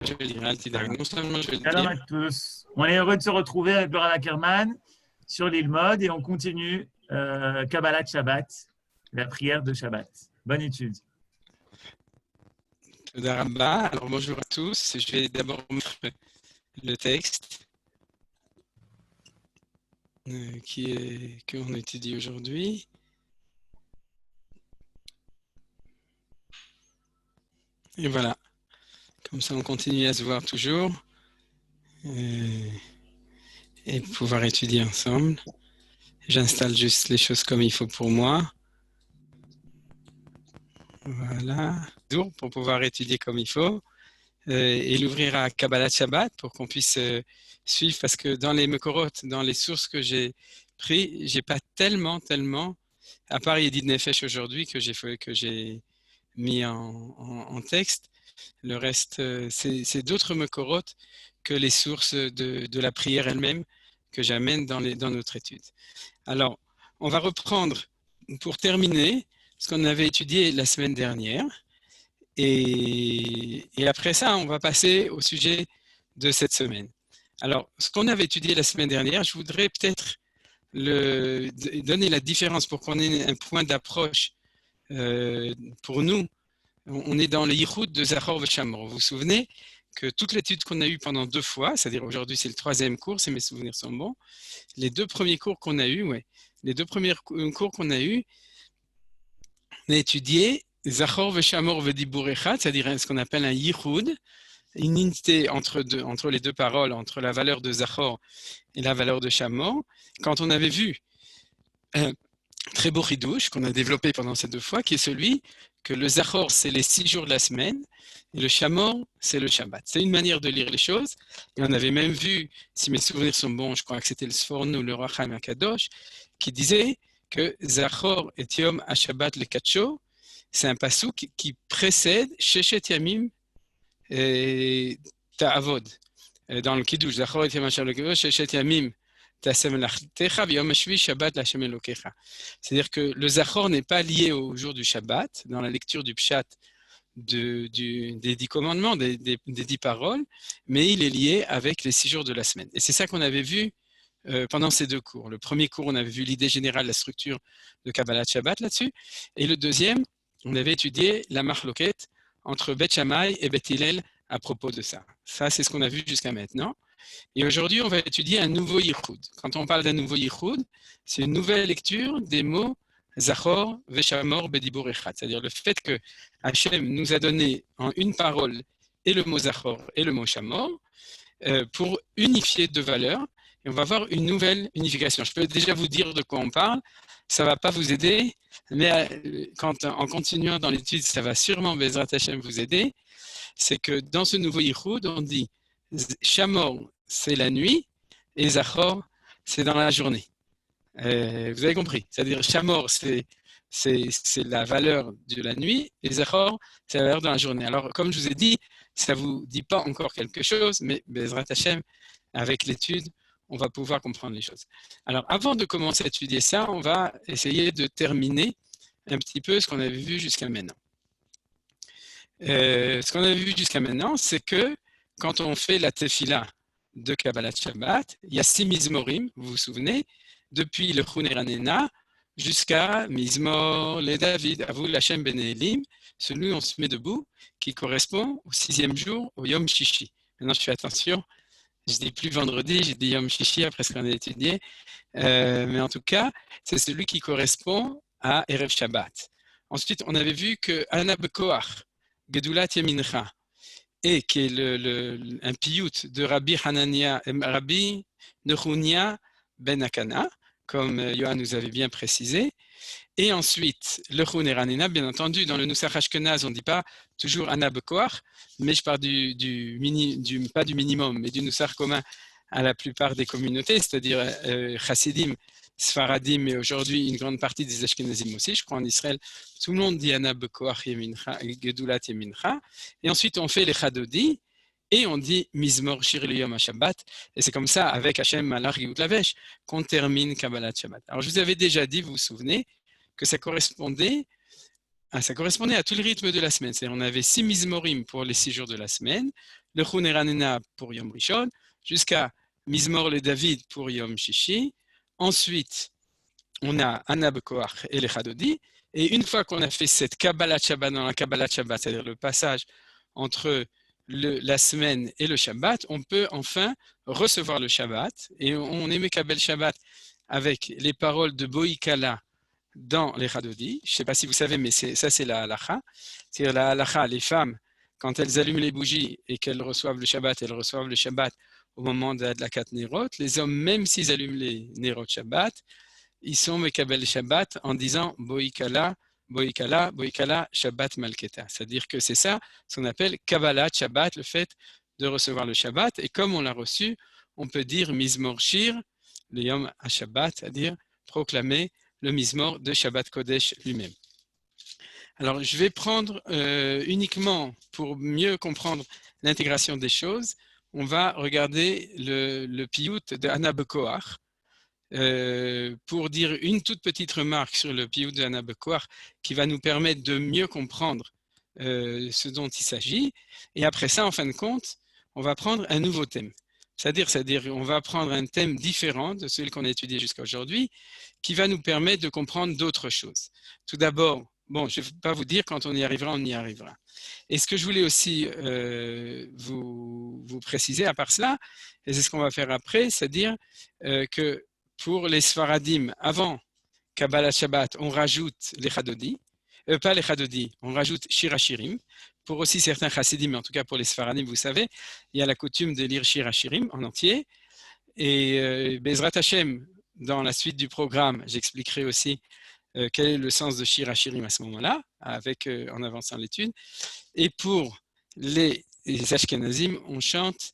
je vais le dire, Altidag. Non seulement je vais le Shalom dire. à tous. On est heureux de se retrouver avec Laura Ackerman sur l'île Mode et on continue Kabbalat Shabbat, la prière de Shabbat. Bonne étude. Toda Rabba. Alors bonjour à tous. Je vais d'abord mettre le texte qu'on étudie aujourd'hui. Et voilà. Comme ça, on continue à se voir toujours et pouvoir étudier ensemble. J'installe juste les choses comme il faut pour moi. Voilà. Pour pouvoir étudier comme il faut. Et l'ouvrir à Kabbalat Shabbat pour qu'on puisse suivre, parce que dans les Mekorot, dans les sources que j'ai pris, j'ai pas tellement, à part Yedid Nefesh aujourd'hui que j'ai mis en texte, le reste, c'est d'autres Mekorot que les sources de la prière elle-même que j'amène dans notre étude. Alors, on va reprendre pour terminer ce qu'on avait étudié la semaine dernière. Et après ça, on va passer au sujet de cette semaine. Alors, ce qu'on avait étudié la semaine dernière, je voudrais peut-être donner la différence pour qu'on ait un point d'approche pour nous. On est dans le Yichud de Zachor Veshamor. Vous vous souvenez que toute l'étude qu'on a eue pendant 2 fois, c'est-à-dire aujourd'hui c'est le 3e cours, si mes souvenirs sont bons, les 2 premiers cours qu'on a eus, les 2 premiers cours qu'on a eus, on a étudié Zachor Veshamor Vedibur Echad, c'est-à-dire ce qu'on appelle un Yichud, une unité entre les 2 paroles, entre la valeur de Zachor et la valeur de Shamor. Quand on avait vu un très beau chidouche qu'on a développé pendant ces 2 fois, qui est celui que le Zachor, c'est les 6 jours de la semaine, et le Shamor, c'est le Shabbat. C'est une manière de lire les choses. Et on avait même vu, si mes souvenirs sont bons, je crois que c'était le Sforno, le Racham HaKadosh, qui disait que Zachor et Yom HaShabbat le Kacho, c'est un passouk qui précède Sheshet Yamim et Ta'avod. Dans le Kiddush, Zachor et Yom HaShabbat le Kacho, Sheshet Yamim Ta'asem Lachtecha, Yom HaShvi Shabbat La'Shem Elokecha. C'est-à-dire que le Zachor n'est pas lié au jour du Shabbat, dans la lecture du Pshat des 10 commandements, des 10 paroles, mais il est lié avec les 6 jours de la semaine. Et c'est ça qu'on avait vu pendant ces 2 cours. Le premier cours, on avait vu l'idée générale, la structure de Kabbalat Shabbat là-dessus. Et le deuxième, on avait étudié la marloquette entre Beth Shammai et Beth Hillel à propos de ça. Ça, c'est ce qu'on a vu jusqu'à maintenant. Et aujourd'hui, on va étudier un nouveau Yichud. Quand on parle d'un nouveau Yichud, c'est une nouvelle lecture des mots Zachor, Veshamor, Bedibur Echad. C'est-à-dire le fait que Hachem nous a donné en une parole et le mot Zachor et le mot Shamor pour unifier 2 valeurs. Et on va voir une nouvelle unification. Je peux déjà vous dire de quoi on parle. Ça ne va pas vous aider, mais en continuant dans l'étude, ça va sûrement, Bezrat Hachem, vous aider. C'est que dans ce nouveau Yichud, on dit Shamor, c'est la nuit, et Zachor, c'est dans la journée. Vous avez compris. C'est-à-dire Shamor, c'est la valeur de la nuit, et Zachor, c'est la valeur de la journée. Alors, comme je vous ai dit, ça ne vous dit pas encore quelque chose, mais Bezrat Hachem, avec l'étude, on va pouvoir comprendre les choses. Alors, avant de commencer à étudier ça, on va essayer de terminer un petit peu ce qu'on avait vu jusqu'à maintenant. Ce qu'on avait vu jusqu'à maintenant, c'est que quand on fait la tefila de Kabbalat Shabbat, il y a 6 mizmorim, vous vous souvenez, depuis le Chuner Hanena jusqu'à Mizmor, les David, Avou Lachem Ben Elim, celui où on se met debout, qui correspond au 6e jour, au Yom Shishi. Maintenant, je fais attention, je dis plus vendredi, j'ai dit Yom Shishi après ce qu'on a étudié, mais en tout cas, c'est celui qui correspond à Erev Shabbat. Ensuite, on avait vu que Ana Bekoach, Gedulat Yemincha, et qui est un piyut de Rabbi Nechunia ben Akana, comme Yohan nous avait bien précisé. Et ensuite, le Chuner Hanena, bien entendu, dans le Nusach Ashkenaz, on ne dit pas toujours Ana Bekoach, mais je parle pas du minimum, mais du Nusach commun à la plupart des communautés, c'est-à-dire Chassidim, Sfaradim, et aujourd'hui une grande partie des Ashkenazim aussi. Je crois en Israël, tout le monde dit Ana Bekoach Yemincha, Gedulat Yemincha. Et ensuite, on fait les Chadodi, et on dit Mizmor Shir Liyom HaShabbat. Et c'est comme ça, avec Hashem Malach Yehut Lavesh, qu'on termine Kabbalat Shabbat. Alors, je vous avais déjà dit, vous vous souvenez, que ça correspondait à tout le rythme de la semaine. C'est-à-dire, on avait 6 Mizmorim pour les 6 jours de la semaine, le Chouner Hanena pour Yom Rishon, jusqu'à Mizmor le David pour Yom Shishi. Ensuite, on a Anna Bekoach et les Chadodi. Et une fois qu'on a fait cette Kabbalat Shabbat dans la Kabbalat Shabbat, c'est-à-dire le passage entre la semaine et le Shabbat, on peut enfin recevoir le Shabbat. Et on émet Kabbalat Shabbat avec les paroles de Boïkala dans les Chadodi. Je ne sais pas si vous savez, mais ça c'est la halacha. C'est-à-dire la halacha, les femmes, quand elles allument les bougies et qu'elles reçoivent le Shabbat, elles reçoivent le Shabbat au moment de la 4 Nérot. Les hommes, même s'ils allument les Nérot Shabbat, ils sont Mekabel Shabbat en disant Boïkala, Boïkala, Boïkala, Shabbat Malketa. C'est-à-dire que c'est ça, ce qu'on appelle Kabbalat Shabbat, le fait de recevoir le Shabbat. Et comme on l'a reçu, on peut dire Mizmor Shir, le Yom HaShabbat, c'est-à-dire proclamer le Mizmor de Shabbat Kodesh lui-même. Alors, je vais prendre uniquement, pour mieux comprendre l'intégration des choses, on va regarder le piyut de Anna Bekoach. Pour dire une toute petite remarque sur le piyut de Anna Bekoach qui va nous permettre de mieux comprendre ce dont il s'agit. Et après ça, en fin de compte, on va prendre un nouveau thème. C'est-à-dire on va prendre un thème différent de celui qu'on a étudié jusqu'à aujourd'hui, qui va nous permettre de comprendre d'autres choses. Tout d'abord, bon, je ne vais pas vous dire quand on y arrivera, on y arrivera. Et ce que je voulais aussi vous préciser à part cela, et c'est ce qu'on va faire après, c'est-à-dire que pour les Sfaradim, avant Kabbalat Shabbat, on rajoute les Chadodi, pas les Chadodi, on rajoute Shir HaShirim. Pour aussi certains Chassidim, mais en tout cas pour les Sfaradim, vous savez, il y a la coutume de lire Shir HaShirim en entier. Et Bezrat Hashem, dans la suite du programme, j'expliquerai aussi quel est le sens de Shir HaShirim à ce moment-là, en avançant l'étude. Et pour les Ashkenazim, on chante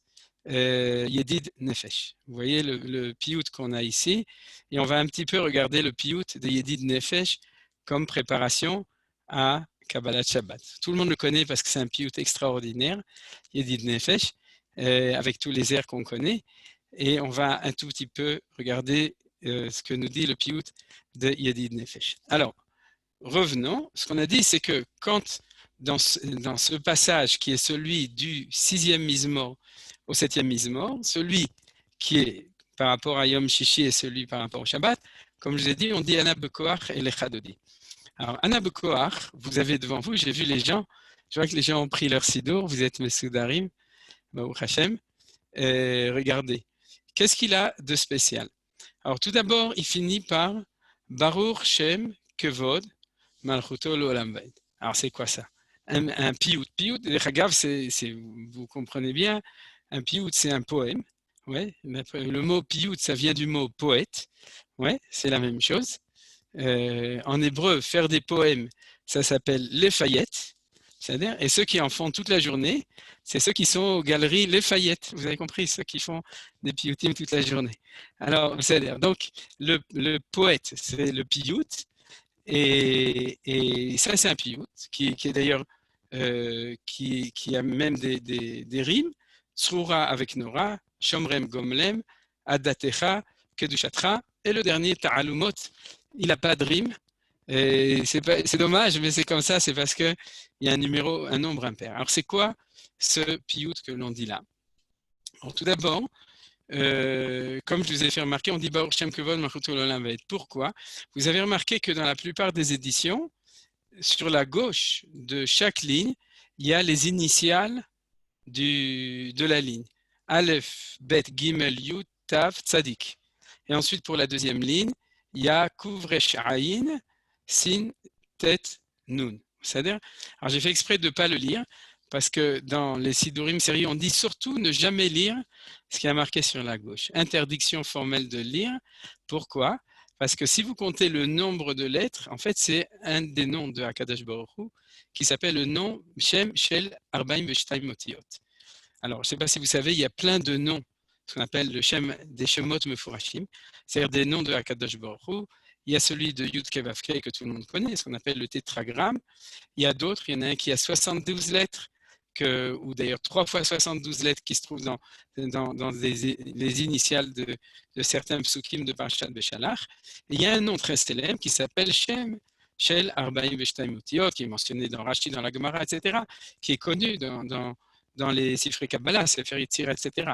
Yedid Nefesh. Vous voyez le piyut qu'on a ici, et on va un petit peu regarder le piyut de Yedid Nefesh comme préparation à Kabbalat Shabbat. Tout le monde le connaît parce que c'est un piyut extraordinaire, Yedid Nefesh, avec tous les airs qu'on connaît, et on va un tout petit peu regarder ce que nous dit le piyut de Yedid Nefesh. Alors, revenons. Ce qu'on a dit, c'est que quand dans ce passage qui est celui du 6e Mizmor au 7e Mizmor, celui qui est par rapport à Yom Shishi et celui par rapport au Shabbat, comme je vous ai dit, on dit Anna Bekoach et les Chadodi. Alors, Anna Bekoach, vous avez devant vous, j'ai vu les gens, je vois que les gens ont pris leur sidour, vous êtes mes Soudarim, Baruch Hashem, regardez. Qu'est-ce qu'il a de spécial? Alors, tout d'abord, il finit par Baruch Shem Kevod Malchuto L'Olam Vaed. Alors, c'est quoi ça? Un piyut. Piyut, vous comprenez bien, un piyut, c'est un poème. Ouais, le mot piyut, ça vient du mot poète. Ouais, c'est la même chose. En hébreu, faire des poèmes, ça s'appelle Lefayette. C'est-à-dire, et ceux qui en font toute la journée, c'est ceux qui sont aux galeries Lafayette. Vous avez compris, ceux qui font des piyutim toute la journée. Alors, c'est-à-dire, donc, le poète, c'est le piyut. Et ça, c'est un piyut qui est d'ailleurs, qui a même des rimes. Tsroura avec Nora, Shomrem Gomlem, Adatecha, Kedushatra, et le dernier, Ta'alumot, il n'a pas de rime. C'est dommage, mais c'est comme ça, c'est parce qu'il y a un nombre impair. Alors, c'est quoi ce piyut que l'on dit là? Alors, tout d'abord, comme je vous ai fait remarquer, on dit Baruch Shem Kevod Malchuto L'Olam Vaed. Pourquoi? Vous avez remarqué que dans la plupart des éditions, sur la gauche de chaque ligne, il y a les initiales de la ligne. Aleph, Bet, Gimel, Yud, Tav, Tzadik. Et ensuite, pour la deuxième ligne, il y a Kuv, Resh, Ayin, Sin, Tet, Nun. C'est-à-dire, alors j'ai fait exprès de ne pas le lire, parce que dans les Sidurim série, on dit surtout ne jamais lire ce qui est marqué sur la gauche. Interdiction formelle de lire. Pourquoi? Parce que si vous comptez le nombre de lettres, en fait, c'est un des noms de Hakadosh Baruch Hu qui s'appelle le nom Shem Shel Arbaim Veshtaim Motiot. Alors, je ne sais pas si vous savez, il y a plein de noms, ce qu'on appelle le Shem des Shemot Mefurashim, c'est-à-dire des noms de Hakadosh Baruch Hu. Il y a celui de Yud Kei Vav Kei que tout le monde connaît, ce qu'on appelle le tétragramme. Il y a d'autres, il y en a un qui a 72 lettres, ou d'ailleurs 3 fois 72 lettres qui se trouvent dans les initiales de certains psukim de Parashat Beshalach. Et il y a un nom très célèbre qui s'appelle Shem Shel Arbaim Veshtaim Motiot, qui est mentionné dans Rashi, dans la Gemara, etc., qui est connu dans dans les Sifrei Kabbalah, Sefer Yetzirah, etc.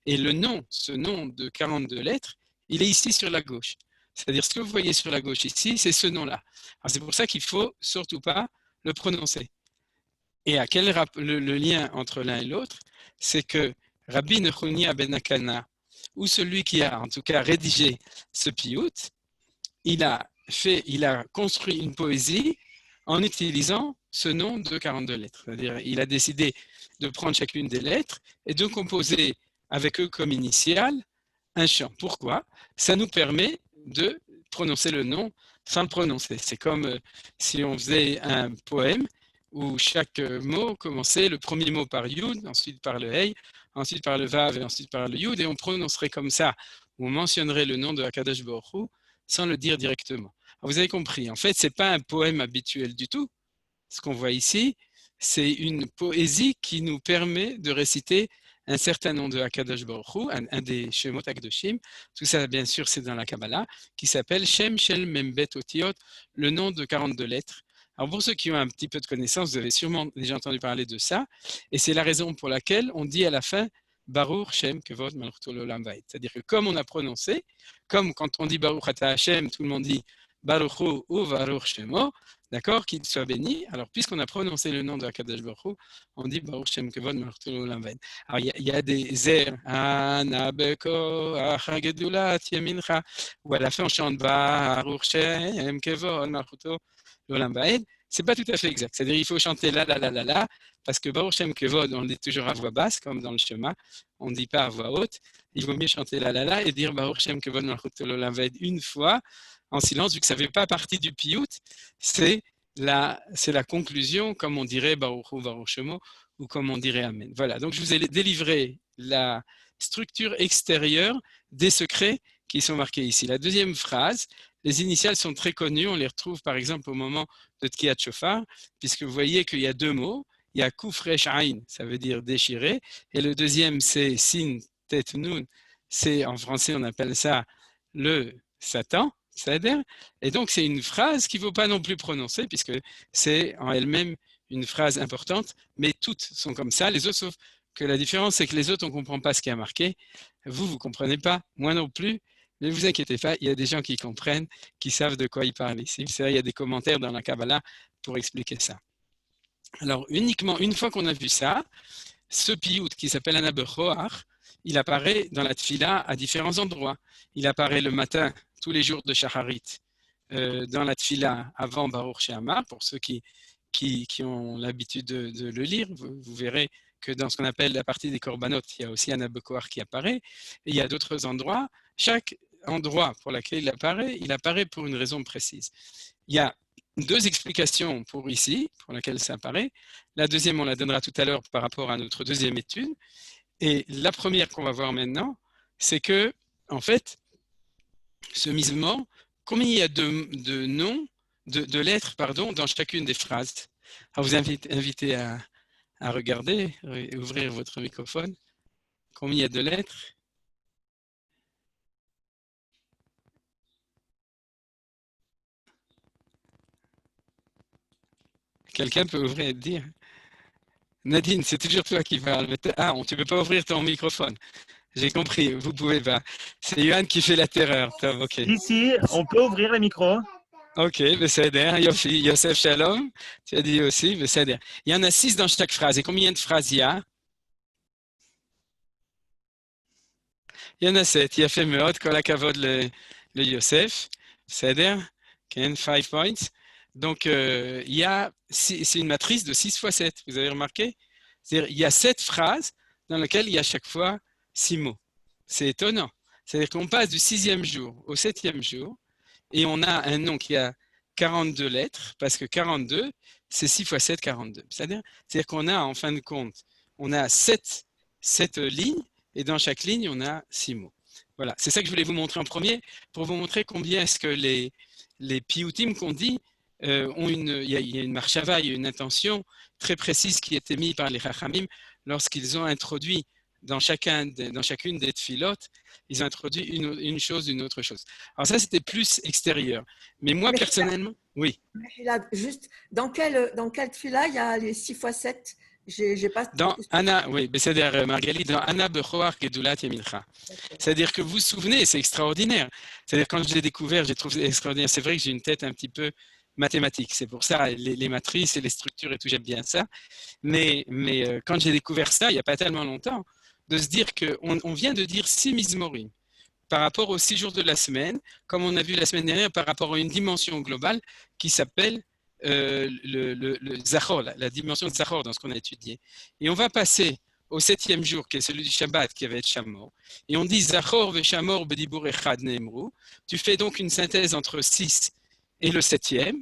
Et le nom, ce nom de 42 lettres, il est ici sur la gauche. C'est-à-dire, ce que vous voyez sur la gauche ici, c'est ce nom-là. C'est pour ça qu'il ne faut surtout pas le prononcer. Et à quel le lien entre l'un et l'autre, c'est que Rabbi Nechunia ben Akana, ou celui qui a en tout cas rédigé ce piyut, il a construit une poésie en utilisant ce nom de 42 lettres. C'est-à-dire, il a décidé de prendre chacune des lettres et de composer avec eux comme initiale un chant. Pourquoi? Ça nous permet de prononcer le nom sans le prononcer. C'est comme si on faisait un poème où chaque mot commençait le premier mot par Yud, ensuite par le Hey, ensuite par le Vav et ensuite par le Yud, et on prononcerait comme ça, ou on mentionnerait le nom de Hakadosh Baruch Hu sans le dire directement. Alors vous avez compris, en fait, ce n'est pas un poème habituel du tout. Ce qu'on voit ici, c'est une poésie qui nous permet de réciter un certain nom de Hakadosh Baruch Hu, un des Shemot HaKadoshim. Tout ça, bien sûr, c'est dans la Kabbalah, qui s'appelle Shem Shel Membet Otiot, le nom de 42 lettres. Alors pour ceux qui ont un petit peu de connaissance, vous avez sûrement déjà entendu parler de ça, et c'est la raison pour laquelle on dit à la fin Baruch Shem Kevod Malchuto L'Olam Vaed. C'est-à-dire que comme on a prononcé, comme quand on dit Baruch Ata Hashem, tout le monde dit Baruch Hu ou Baruch Shemo, d'accord, qu'il soit béni. Alors puisqu'on a prononcé le nom de Hakadosh Baruch Hu, on dit Baruch Shem Kevod Malchuto L'Olam Vaed. Alors il y a des airs Anabeko Achagedulat Yemincha, où à la fin on chante Baruch Shem Kevod Malchuto L'Olam Vaed. C'est pas tout à fait exact. C'est-à-dire il faut chanter la, parce que Baruch Shem Kevod, on le dit toujours à voix basse, comme dans le Shema, on ne dit pas à voix haute. Il vaut mieux chanter la et dire Baruch Shem Kevod Malchuto L'Olam Vaed une fois, en silence, vu que ça ne fait pas partie du piyut, c'est la conclusion, comme on dirait Baruch Hu, Baruch Shemo, ou comme on dirait Amen. Voilà, donc je vous ai délivré la structure extérieure des secrets qui sont marqués ici. La deuxième phrase, les initiales sont très connues, on les retrouve par exemple au moment de Tkiyat Shofar, puisque vous voyez qu'il y a deux mots, il y a Kuf Resh Ain, ça veut dire déchirer, et le deuxième c'est Sin Tet Nun, c'est en français on appelle ça le Satan, c'est-à-dire, et donc c'est une phrase qu'il ne faut pas non plus prononcer, puisque c'est en elle-même une phrase importante, mais toutes sont comme ça, les autres, sauf que la différence c'est que les autres on ne comprend pas ce qui est marqué, vous ne comprenez pas, moi non plus. Ne vous inquiétez pas, il y a des gens qui comprennent, qui savent de quoi ils parlent ici. C'est vrai, il y a des commentaires dans la Kabbalah pour expliquer ça. Alors, uniquement une fois qu'on a vu ça, ce piyut qui s'appelle Anabechoar, il apparaît dans la Tfila à différents endroits. Il apparaît le matin, tous les jours de Shacharit, dans la Tfila avant Baruch She'amar, pour ceux qui ont l'habitude de le lire. Vous verrez que dans ce qu'on appelle la partie des Korbanot, il y a aussi Anabechoar qui apparaît. Et il y a d'autres endroits. Chaque endroit pour lequel il apparaît pour une raison précise. Il y a deux explications pour ici, pour laquelle ça apparaît. La deuxième, on la donnera tout à l'heure par rapport à notre deuxième étude. Et la première qu'on va voir maintenant, c'est que, en fait, ce misement, combien il y a de noms, de lettres, pardon, dans chacune des phrases. Alors, vous invitez à regarder, ouvrir votre microphone. Combien il y a de lettres? Quelqu'un peut ouvrir et dire. Nadine, c'est toujours toi qui parles. Ah, tu ne peux pas ouvrir ton microphone. J'ai compris, vous pouvez pas. C'est Yohan qui fait la terreur. Ok. Ici, on peut ouvrir le micro. Ok, Besséder, Yofi, Yosef Shalom, tu as dit aussi, Besséder. Il y en a 6 dans chaque phrase. Et combien de phrases il y a? Il y en a 7. Il y a fait Meot, Kolakavod le Yosef. Besséder, 5 points. Donc, c'est une matrice de 6 fois 7, vous avez remarqué? C'est-à-dire il y a 7 phrases dans lesquelles il y a chaque fois 6 mots. C'est étonnant. C'est-à-dire qu'on passe du 6e jour au 7e jour et on a un nom qui a 42 lettres, parce que 42, c'est 6 fois 7, 42. C'est-à-dire qu'on a, en fin de compte, on a 7 lignes et dans chaque ligne, on a 6 mots. Voilà, c'est ça que je voulais vous montrer en premier, pour vous montrer combien est-ce que les piyutim qu'on dit, il y a une marchava, il y a une intention très précise qui a été mise par les Chachamim lorsqu'ils ont introduit dans chacune des tfilotes, ils ont introduit une chose, une autre chose. Alors ça, c'était plus extérieur. Mais moi, personnellement, oui. Juste, dans quel tfila il y a les 6 fois 7? J'ai pas. Dans Anna, oui, c'est-à-dire Margali, dans Anna Bechoar Gedulat Yemincha. C'est-à-dire que vous vous souvenez, c'est extraordinaire. C'est-à-dire quand je l'ai découvert, j'ai trouvé extraordinaire. C'est vrai que j'ai une tête un petit peu mathématique. C'est pour ça, les matrices et les structures et tout, j'aime bien ça. Mais quand j'ai découvert ça, il n'y a pas tellement longtemps, de se dire qu'on vient de dire 6 mizmorim par rapport aux 6 jours de la semaine, comme on a vu la semaine dernière, par rapport à une dimension globale qui s'appelle le Zachor, la dimension de Zachor dans ce qu'on a étudié. Et on va passer au 7e jour, qui est celui du Shabbat, qui va être Shamor. Et on dit Zachor ve Shamor bedibur echad neemru. Tu fais donc une synthèse entre 6 et le 7e.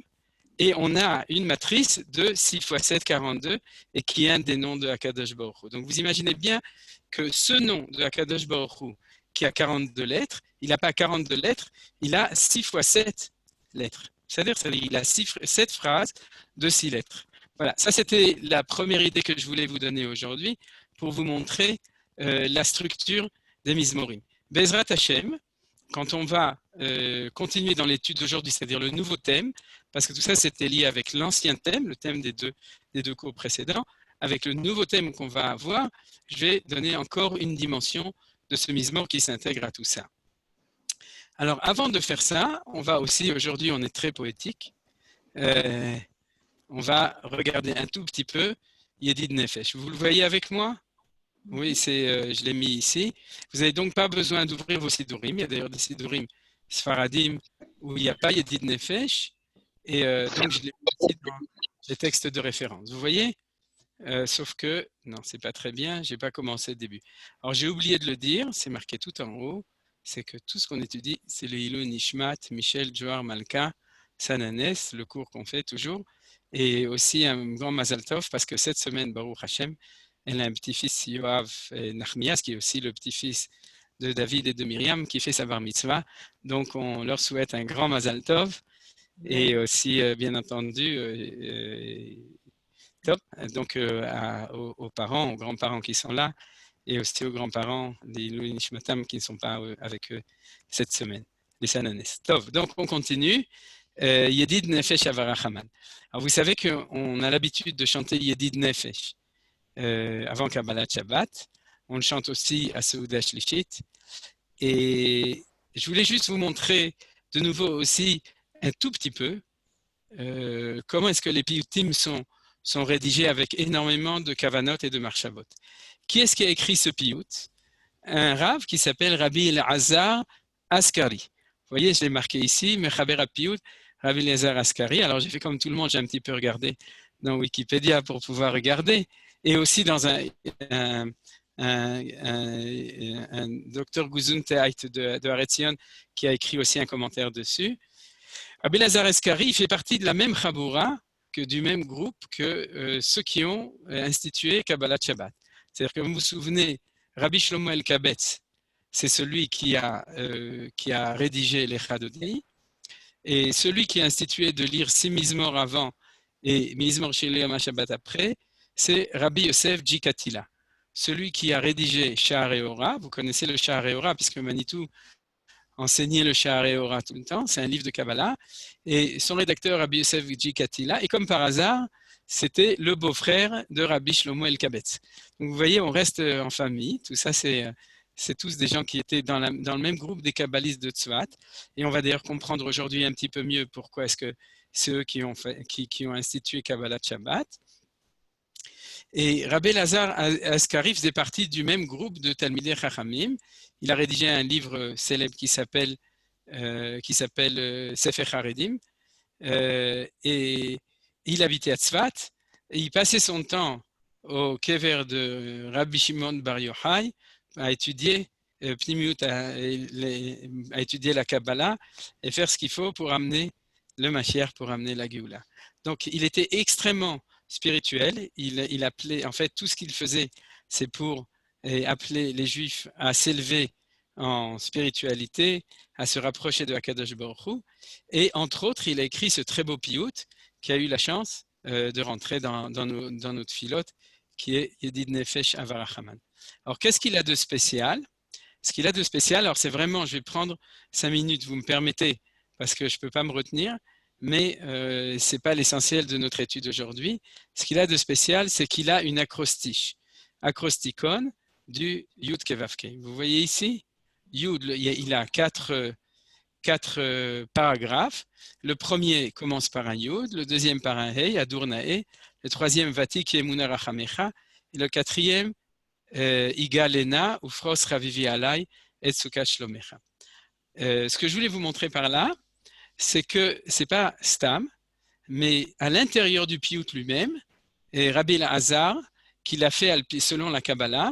Et on a une matrice de 6 x 7, 42, et qui est un des noms de Akadosh Baruch Hu. Donc vous imaginez bien que ce nom de Akadosh Baruch Hu, qui a 42 lettres, il n'a pas 42 lettres, il a 6 x 7 lettres. C'est-à-dire qu'il a 7 phrases de 6 lettres. Voilà, ça c'était la première idée que je voulais vous donner aujourd'hui pour vous montrer la structure des Mizmorim. Bezrat Hashem, quand on va continuer dans l'étude d'aujourd'hui, c'est-à-dire le nouveau thème, parce que tout ça c'était lié avec l'ancien thème, le thème des deux cours précédents, avec le nouveau thème qu'on va avoir, je vais donner encore une dimension de ce Mizmor qui s'intègre à tout ça. Alors, avant de faire ça, on va aussi, aujourd'hui, on est très poétique, on va regarder un tout petit peu Yedid Nefesh. Vous le voyez avec moi? Oui, je l'ai mis ici. Vous n'avez donc pas besoin d'ouvrir vos Sidurim. Il y a d'ailleurs des Sidurim Sfaradim où il n'y a pas Yedid Nefesh. Et donc, je l'ai mis ici dans les textes de référence. Vous voyez? Sauf que, non, c'est pas très bien, j'ai pas commencé le début. Alors, j'ai oublié de le dire, c'est marqué tout en haut, c'est que tout ce qu'on étudie, c'est le Ilou Nishmat, Michel, Johar, Malka, Sananes, le cours qu'on fait toujours, et aussi un grand Mazal Tov, parce que cette semaine, Baruch Hashem, elle a un petit-fils, Yoav Nachmias, qui est aussi le petit-fils de David et de Myriam, qui fait sa bar mitzvah. Donc, on leur souhaite un grand Mazal Tov, et aussi, bien entendu, top. Donc, aux parents, aux grands-parents qui sont là, et aussi aux grands-parents des Louis Nishmatam qui ne sont pas avec eux cette semaine, les Sananes. Top. Donc, on continue. Yedid Nefesh Avarachaman. Alors, vous savez qu'on a l'habitude de chanter Yedid Nefesh avant Kabbalat Shabbat. On le chante aussi à Seudah Shlishit. Et je voulais juste vous montrer de nouveau aussi un tout petit peu comment est-ce que les piyutim sont rédigés avec énormément de kavanot et de marchavot. Qui est-ce qui a écrit ce piyut? Un rav qui s'appelle Rabbi Elazar Askari. Vous voyez, je l'ai marqué ici, Mechaber piyut, Rabbi Elazar Askari. Alors j'ai fait comme tout le monde, j'ai un petit peu regardé dans Wikipédia pour pouvoir regarder, et aussi dans un docteur Guzuntait de Haretzion qui a écrit aussi un commentaire dessus. Rabbi Elazar Askari fait partie de la même Chaboura, que du même groupe que ceux qui ont institué Kabbalat Shabbat. C'est-à-dire que vous vous souvenez, Rabbi Shlomo El-Kabetz, c'est celui qui a rédigé les Chadodi, et celui qui a institué de lire 6 Mizmor avant et Mizmor Shel Shabbat après, c'est Rabbi Yosef Jikatila. Celui qui a rédigé Sha'ar Ora, vous connaissez le Sha'ar Ora, puisque Manitou enseignait le Sha'ar Ora tout le temps, c'est un livre de Kabbalah, et son rédacteur Rabbi Yosef Jikatila, et comme par hasard, c'était le beau-frère de Rabbi Shlomo El-Kabetz. Donc vous voyez, on reste en famille, tout ça c'est tous des gens qui étaient dans le même groupe des kabbalistes de Tzvat, et on va d'ailleurs comprendre aujourd'hui un petit peu mieux pourquoi est-ce que c'est eux qui ont institué Kabbalat Shabbat. Et Rabbi Elazar Askari faisait partie du même groupe de Talmidei Chachamim. Il a rédigé un livre célèbre qui s'appelle Sefer Haredim, et il habitait à Tzvat, et il passait son temps au kever de Rabbi Shimon Bar Yochai à étudier Pnimiut, à étudier la Kabbalah et faire ce qu'il faut pour amener le Mashiach, pour amener la Géoula. Donc il était extrêmement spirituel. Il appelait, en fait, tout ce qu'il faisait, c'est pour appeler les Juifs à s'élever en spiritualité, à se rapprocher de Akadosh Baruch Hu. Et entre autres, il a écrit ce très beau piyut qui a eu la chance de rentrer dans notre filote, qui est Yedid Nefesh Avarachaman. Alors, qu'est-ce qu'il a de spécial? Ce qu'il a de spécial, alors c'est vraiment, je vais prendre 5 minutes, vous me permettez, parce que je ne peux pas me retenir. mais ce n'est pas l'essentiel de notre étude aujourd'hui. Ce qu'il a de spécial, c'est qu'il a une acrostiche, acrosticon du Yud Kevavke. Vous voyez ici, Yud, il a quatre paragraphes. Le premier commence par un Yud, le deuxième par un Hey, Adurnae, le troisième Vatik Yemuna Rachamecha, et le quatrième Igalena, Ufros Ravivi Alai, et Sukat Shlomecha. Ce que je voulais vous montrer par là, c'est que ce n'est pas Stam, mais à l'intérieur du Piyut lui-même, et Rabbi Elazar, qui l'a fait selon la Kabbalah,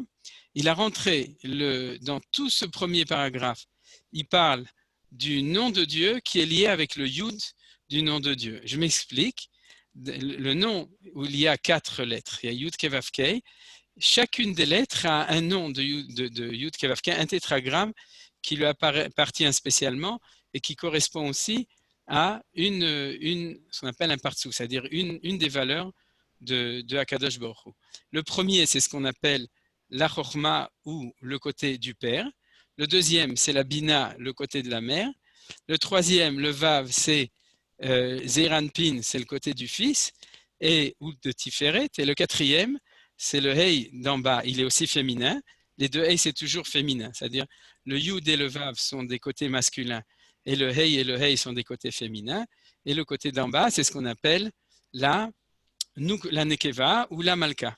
il a rentré dans tout ce premier paragraphe, il parle du nom de Dieu qui est lié avec le Yud du nom de Dieu. Je m'explique. Le nom où il y a 4 lettres, il y a Yud Kevav Kei. Chacune des lettres a un nom de Yud Kevav Kei, un tétragramme qui lui appartient spécialement et qui correspond aussi à ce qu'on appelle un partsou, c'est-à-dire une des valeurs de Akadosh Baruch Hu. Le premier, c'est ce qu'on appelle la Chochma ou le côté du Père. Le deuxième, c'est la Bina, le côté de la mère. Le troisième, le Vav, c'est Zeiranpin, c'est le côté du fils, ou de Tiferet. Et le quatrième, c'est le Hey d'en bas, il est aussi féminin. Les deux Hey, c'est toujours féminin, c'est-à-dire le Yud et le Vav sont des côtés masculins, et le Hey et le Hey sont des côtés féminins. Et le côté d'en bas, c'est ce qu'on appelle la Nekeva ou la Malka.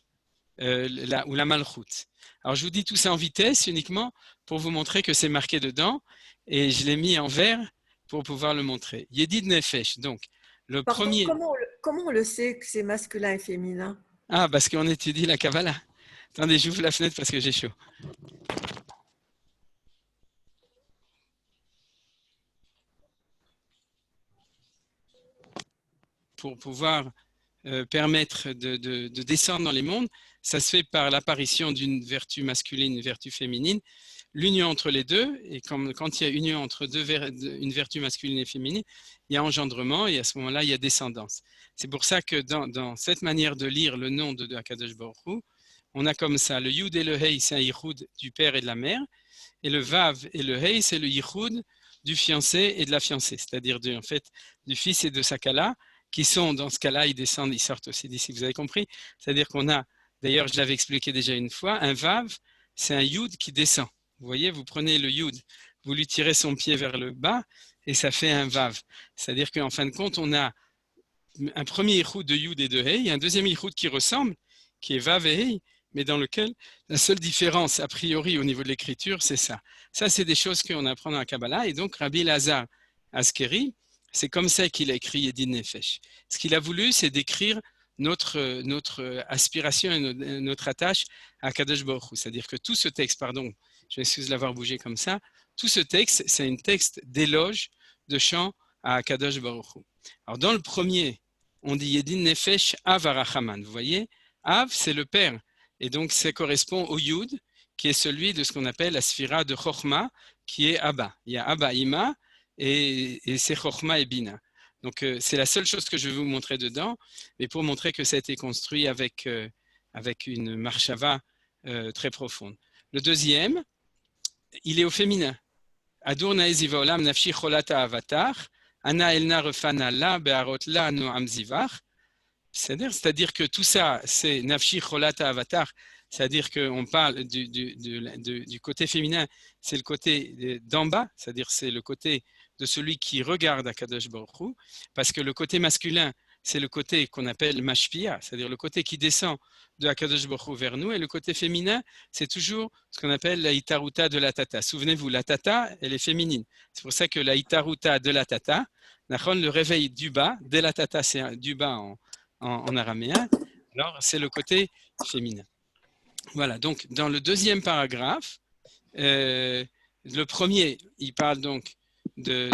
Ou la Malchut. Alors je vous dis tout ça en vitesse uniquement pour vous montrer que c'est marqué dedans et je l'ai mis en vert pour pouvoir le montrer. Yedid Nefesh, donc le premier. Comment on le sait que c'est masculin et féminin? Ah, parce qu'on étudie la Kabbalah. Attendez, j'ouvre la fenêtre parce que j'ai chaud. Pour pouvoir permettre de descendre dans les mondes, ça se fait par l'apparition d'une vertu masculine, une vertu féminine, l'union entre les deux, et quand il y a union entre une vertu masculine et féminine, il y a engendrement, et à ce moment-là, il y a descendance. C'est pour ça que dans cette manière de lire le nom de Akadosh Baruch Hu, on a comme ça, le Yud et le Hey, c'est un Yichud du père et de la mère, et le Vav et le Hey, c'est le Yichud du fiancé et de la fiancée, c'est-à-dire en fait, du fils et de sa Kala, qui sont, dans ce cas-là, ils descendent, ils sortent aussi d'ici, vous avez compris? C'est-à-dire qu'on a, d'ailleurs, je l'avais expliqué déjà une fois, un Vav, c'est un Yud qui descend. Vous voyez, vous prenez le Yud, vous lui tirez son pied vers le bas, et ça fait un Vav. C'est-à-dire qu'en fin de compte, on a un premier Yichud de Yud et de Hey, un deuxième Yichud qui ressemble, qui est Vav et Hey, mais dans lequel la seule différence, a priori, au niveau de l'écriture, c'est ça. Ça, c'est des choses qu'on apprend dans la Kabbalah, et donc Rabbi Elazar Askeri, c'est comme ça qu'il a écrit Yedid Nefesh. Ce qu'il a voulu, c'est d'écrire notre aspiration et notre attache à Kadosh Baruch Hu. C'est-à-dire que tout ce texte, pardon, je m'excuse de l'avoir bougé comme ça, tout ce texte, c'est un texte d'éloge, de chant à Kadosh Baruch Hu. Alors dans le premier, on dit Yedid Nefesh Av Arachaman. Vous voyez, Av, c'est le père. Et donc ça correspond au Yud, qui est celui de ce qu'on appelle la sphira de Chochma, qui est Abba. Il y a Abba Ima, et c'est Chochma et Bina. Donc c'est la seule chose que je vais vous montrer dedans, mais pour montrer que ça a été construit avec une marshava très profonde. Le deuxième, il est au féminin. Adur naeziva olam nafshi cholata avatar, ana elna refana la be'arot la noam zivar. C'est-à-dire que tout ça, c'est nafshi cholata avatar, c'est-à-dire qu'on parle du côté féminin, c'est le côté d'en bas, c'est-à-dire c'est le côté de celui qui regarde Akadosh Baruch Hu, parce que le côté masculin, c'est le côté qu'on appelle mashpia, c'est-à-dire le côté qui descend de Akadosh Baruch Hu vers nous, et le côté féminin, c'est toujours ce qu'on appelle la itaruta de la tata. Souvenez-vous, la tata, elle est féminine. C'est pour ça que la itaruta de la tata, le réveil du bas, de la tata, c'est du bas en araméen, alors c'est le côté féminin. Voilà, donc dans le deuxième paragraphe, le premier, il parle donc de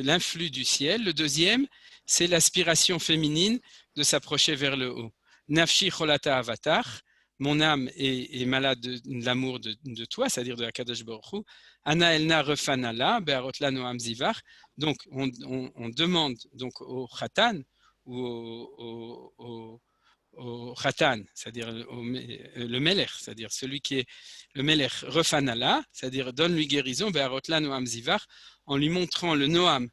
l'influx du ciel. Le deuxième, c'est l'aspiration féminine de s'approcher vers le haut. Nafshi cholata avatar, mon âme est malade de l'amour de toi, c'est-à-dire de la Kadosh Baruch Hu. Ana elna refanala, be'arotla noam zivar. Donc, on demande donc au khatan ou au khatan, c'est-à-dire le melech, c'est-à-dire celui qui est le melech refanala, c'est-à-dire donne-lui guérison, be'arotla noam zivar, en lui montrant le noam,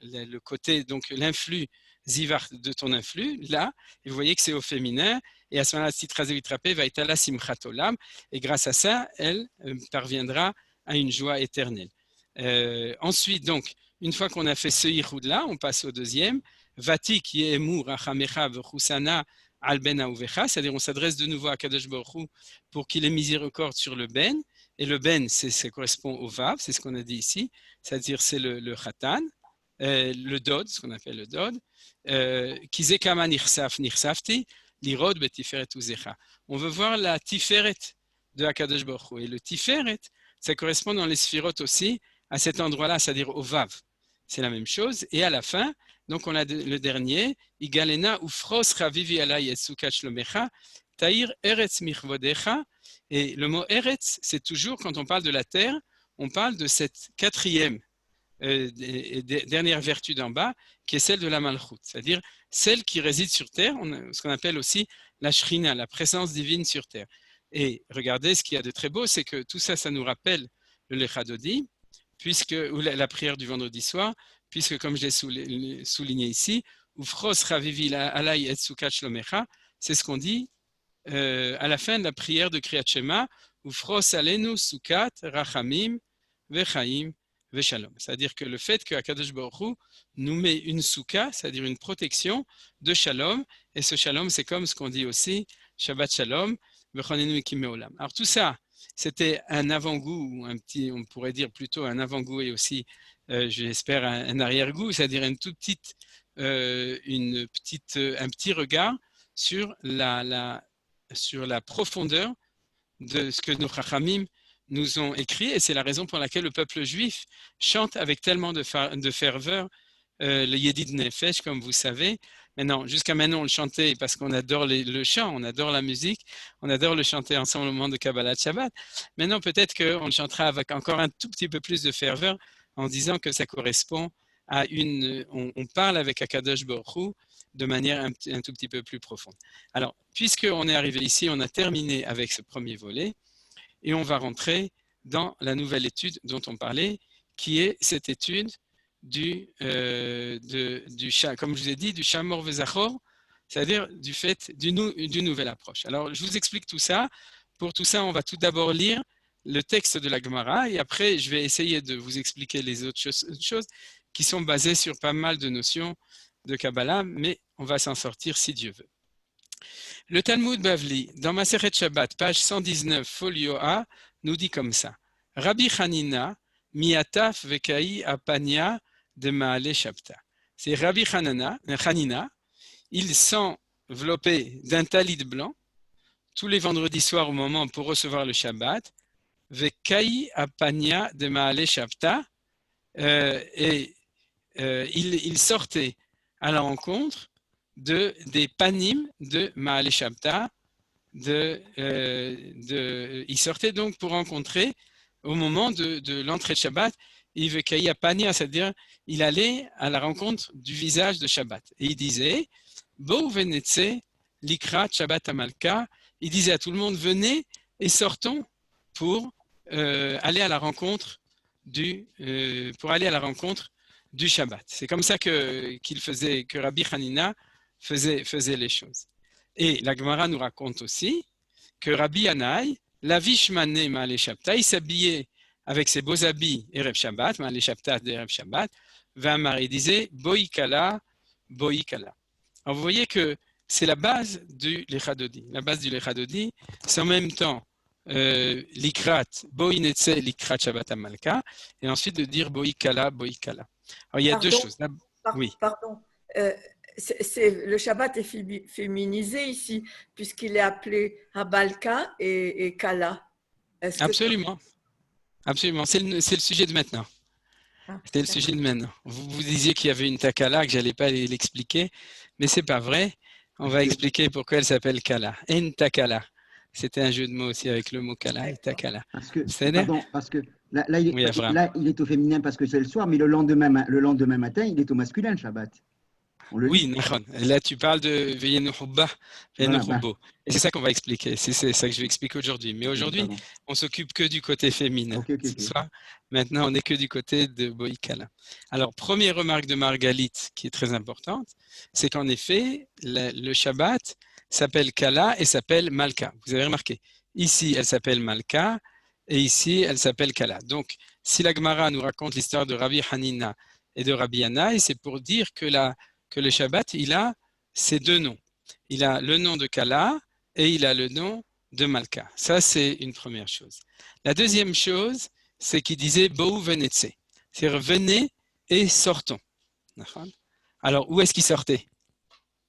le côté, donc l'influx zivar de ton influx, là, et vous voyez que c'est au féminin, et à ce moment-là, Sitra Zevitrapé va être à la Simchat Olam, et grâce à ça, elle parviendra à une joie éternelle. Ensuite, donc, une fois qu'on a fait ce Yichud-là, on passe au deuxième, Vati qui est Emur, Achamecha, Vechusana, Al Ben Aouvecha, c'est-à-dire on s'adresse de nouveau à Kadosh Baruch Hu pour qu'il ait miséricorde sur le Ben, et le Ben, ça correspond au Vav, c'est ce qu'on a dit ici, c'est-à-dire c'est le Khatan, le Dod, ce qu'on appelle le Dod, Kizekama Nirsaf Nirsafti, Lirod Betiferet Uzecha. On veut voir la Tiferet de Akadosh Baruch Hu. Et le Tiferet, ça correspond dans les sphirotes aussi à cet endroit-là, c'est-à-dire au Vav. C'est la même chose. Et à la fin, donc on a le dernier, Igalena Ufros Chavivi Alay Etsukat Shlomecha, Taïr Eretz Michvodecha. Et le mot Eretz, c'est toujours, quand on parle de la terre, on parle de cette quatrième dernière vertu d'en bas, qui est celle de la Malchut, c'est-à-dire celle qui réside sur terre, ce qu'on appelle aussi la Shrina, la présence divine sur terre. Et regardez, ce qu'il y a de très beau, c'est que tout ça, ça nous rappelle le Lechadodi, ou la prière du vendredi soir, puisque comme je l'ai souligné ici, Ufros Chavivi Alay Etsukat Shlomecha, c'est ce qu'on dit à la fin de la prière de Kriyat Shema, Ufros Alenu Sukat Rachamim Vechaim Veshalom. C'est-à-dire que le fait qu'Akadosh Baruch Hu nous met une souka, c'est-à-dire une protection de Shalom, et ce Shalom, c'est comme ce qu'on dit aussi, Shabbat Shalom, Vechonenu Ekim Me'olam. Alors tout ça, c'était un avant-goût, on pourrait dire plutôt un avant-goût et aussi, j'espère, un arrière-goût, c'est-à-dire un petit regard sur la profondeur de ce que nos Chachamim nous ont écrit, et c'est la raison pour laquelle le peuple juif chante avec tellement de ferveur le Yedid Nefesh, comme vous savez. Jusqu'à maintenant, on le chantait parce qu'on adore le chant, on adore la musique, on adore le chanter ensemble au moment de Kabbalat Shabbat. Maintenant, peut-être qu'on le chantera avec encore un tout petit peu plus de ferveur en disant que ça correspond à on parle avec Akadosh Baruch Hu de manière un tout petit peu plus profonde. Alors, puisqu'on est arrivé ici, on a terminé avec ce premier volet, et on va rentrer dans la nouvelle étude dont on parlait, qui est cette étude comme je vous ai dit, du Shamor Vezachor, c'est-à-dire du fait d'une nouvelle approche. Alors, je vous explique tout ça. Pour tout ça, on va tout d'abord lire le texte de la Gemara, et après, je vais essayer de vous expliquer les autres choses qui sont basées sur pas mal de notions de Kabbalah, mais on va s'en sortir si Dieu veut. Le Talmud Bavli, dans Masechet Shabbat, page 119, folio A, nous dit comme ça. Rabbi Hanina, miataf vekai apania de Maale Shabta. C'est Rabbi Hanina, il s'enveloppait d'un talit blanc tous les vendredis soirs au moment pour recevoir le Shabbat, vekai apania de Maale Shabta, et il sortait à la rencontre des panim de Maale Shabta. Il sortait donc pour rencontrer au moment de l'entrée de Shabbat, c'est-à-dire il allait à la rencontre du visage de Shabbat. Et il disait, Bo venetse likrat Shabbat Amalka, il disait à tout le monde, venez et sortons pour aller à la rencontre du Shabbat. C'est comme ça que Rabbi Hanina faisait les choses. Et la Gemara nous raconte aussi que Rabbi Yanaï, la Vishmane Maale Shabta, il s'habillait avec ses beaux habits Erev Shabbat, Maale Shabta de Erev Shabbat, il disait Boïkala, Boïkala. Alors vous voyez que c'est la base du Lechadodi. La base du Lechadodi, c'est en même temps l'ikrat, Boïnetse, l'ikrat Shabbat Amalka, et ensuite de dire Boïkala, Boïkala. Alors il y a deux choses. Oui. Pardon. Le Shabbat est féminisé ici, puisqu'il est appelé Habalka et Kala. Absolument. Absolument. C'est le sujet de maintenant. C'était le sujet de maintenant. Vous disiez qu'il y avait une takala, que je n'allais pas l'expliquer, mais ce n'est pas vrai. On va expliquer pourquoi elle s'appelle Kala. En takala. C'était un jeu de mots aussi avec le mot Kala et takala. Parce que là, il est au féminin parce que c'est le soir, mais le lendemain matin, il est au masculin, le Shabbat. On le Oui, lit. Nahon. Là, tu parles de Veyenu Hubba, Veyenu Voilà, Hubbo. Et c'est ça qu'on va expliquer. C'est ça que je vais expliquer aujourd'hui. Mais aujourd'hui, pardon. on s'occupe que du côté féminin. Ok. Ce soir, maintenant, on n'est que du côté de Boïkala. Alors, première remarque de Margalit qui est très importante, c'est qu'en effet, le Shabbat s'appelle Kala et s'appelle Malka. Vous avez remarqué. Ici, elle s'appelle Malka et ici, elle s'appelle Kala. Donc, si la Gemara nous raconte l'histoire de Rabbi Hanina et de Rabbi Yanaï, c'est pour dire que le Shabbat, il a ces deux noms. Il a le nom de Kala et il a le nom de Malka. Ça, c'est une première chose. La deuxième chose, c'est qu'il disait Bou venetse. C'est-à-dire venez et sortons. Alors, où est-ce qu'il sortait?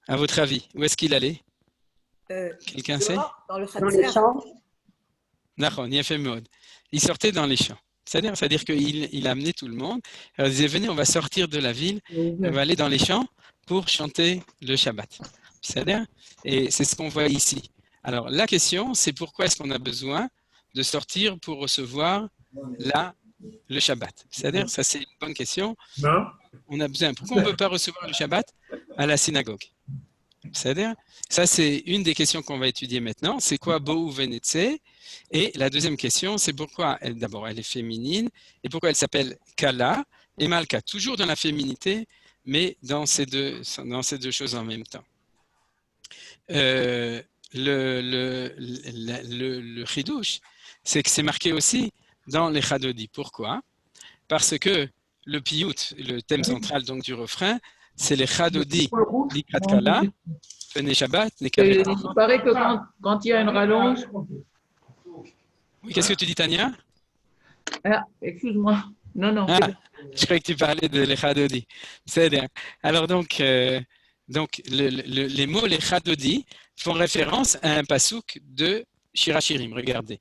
À votre avis, où est-ce qu'il allait? Quelqu'un sait? Dans le Dans les champs. Il sortait dans les champs. C'est-à-dire qu'il a amené tout le monde. Alors, il disait, venez, on va sortir de la ville, on va aller dans les champs pour chanter le Shabbat. C'est-à-dire, et c'est ce qu'on voit ici. Alors, la question, c'est pourquoi est-ce qu'on a besoin de sortir pour recevoir le Shabbat? C'est-à-dire, ça c'est une bonne question. Non. On a besoin. Pourquoi on ne peut pas recevoir le Shabbat à la synagogue? C'est-à-dire, ça c'est une des questions qu'on va étudier maintenant. C'est quoi Bou Venetse? Et la deuxième question, c'est pourquoi d'abord elle est féminine et pourquoi elle s'appelle Kala et Malka, toujours dans la féminité, mais dans ces deux choses en même temps. Le chidouche, c'est que c'est marqué aussi dans les chadodi. Pourquoi? Parce que le piyut, le thème central donc du refrain, c'est les chadodi likrat kala, Fenei Shabbat, Il paraît que quand il y a une rallonge. Oui, qu'est-ce que tu dis, Tania? Ah, excuse-moi. Non. Je croyais que tu parlais de l'Echadodi. C'est-à-dire, alors donc les mots l'Echadodi font référence à un pasouk de Shirachirim. Regardez.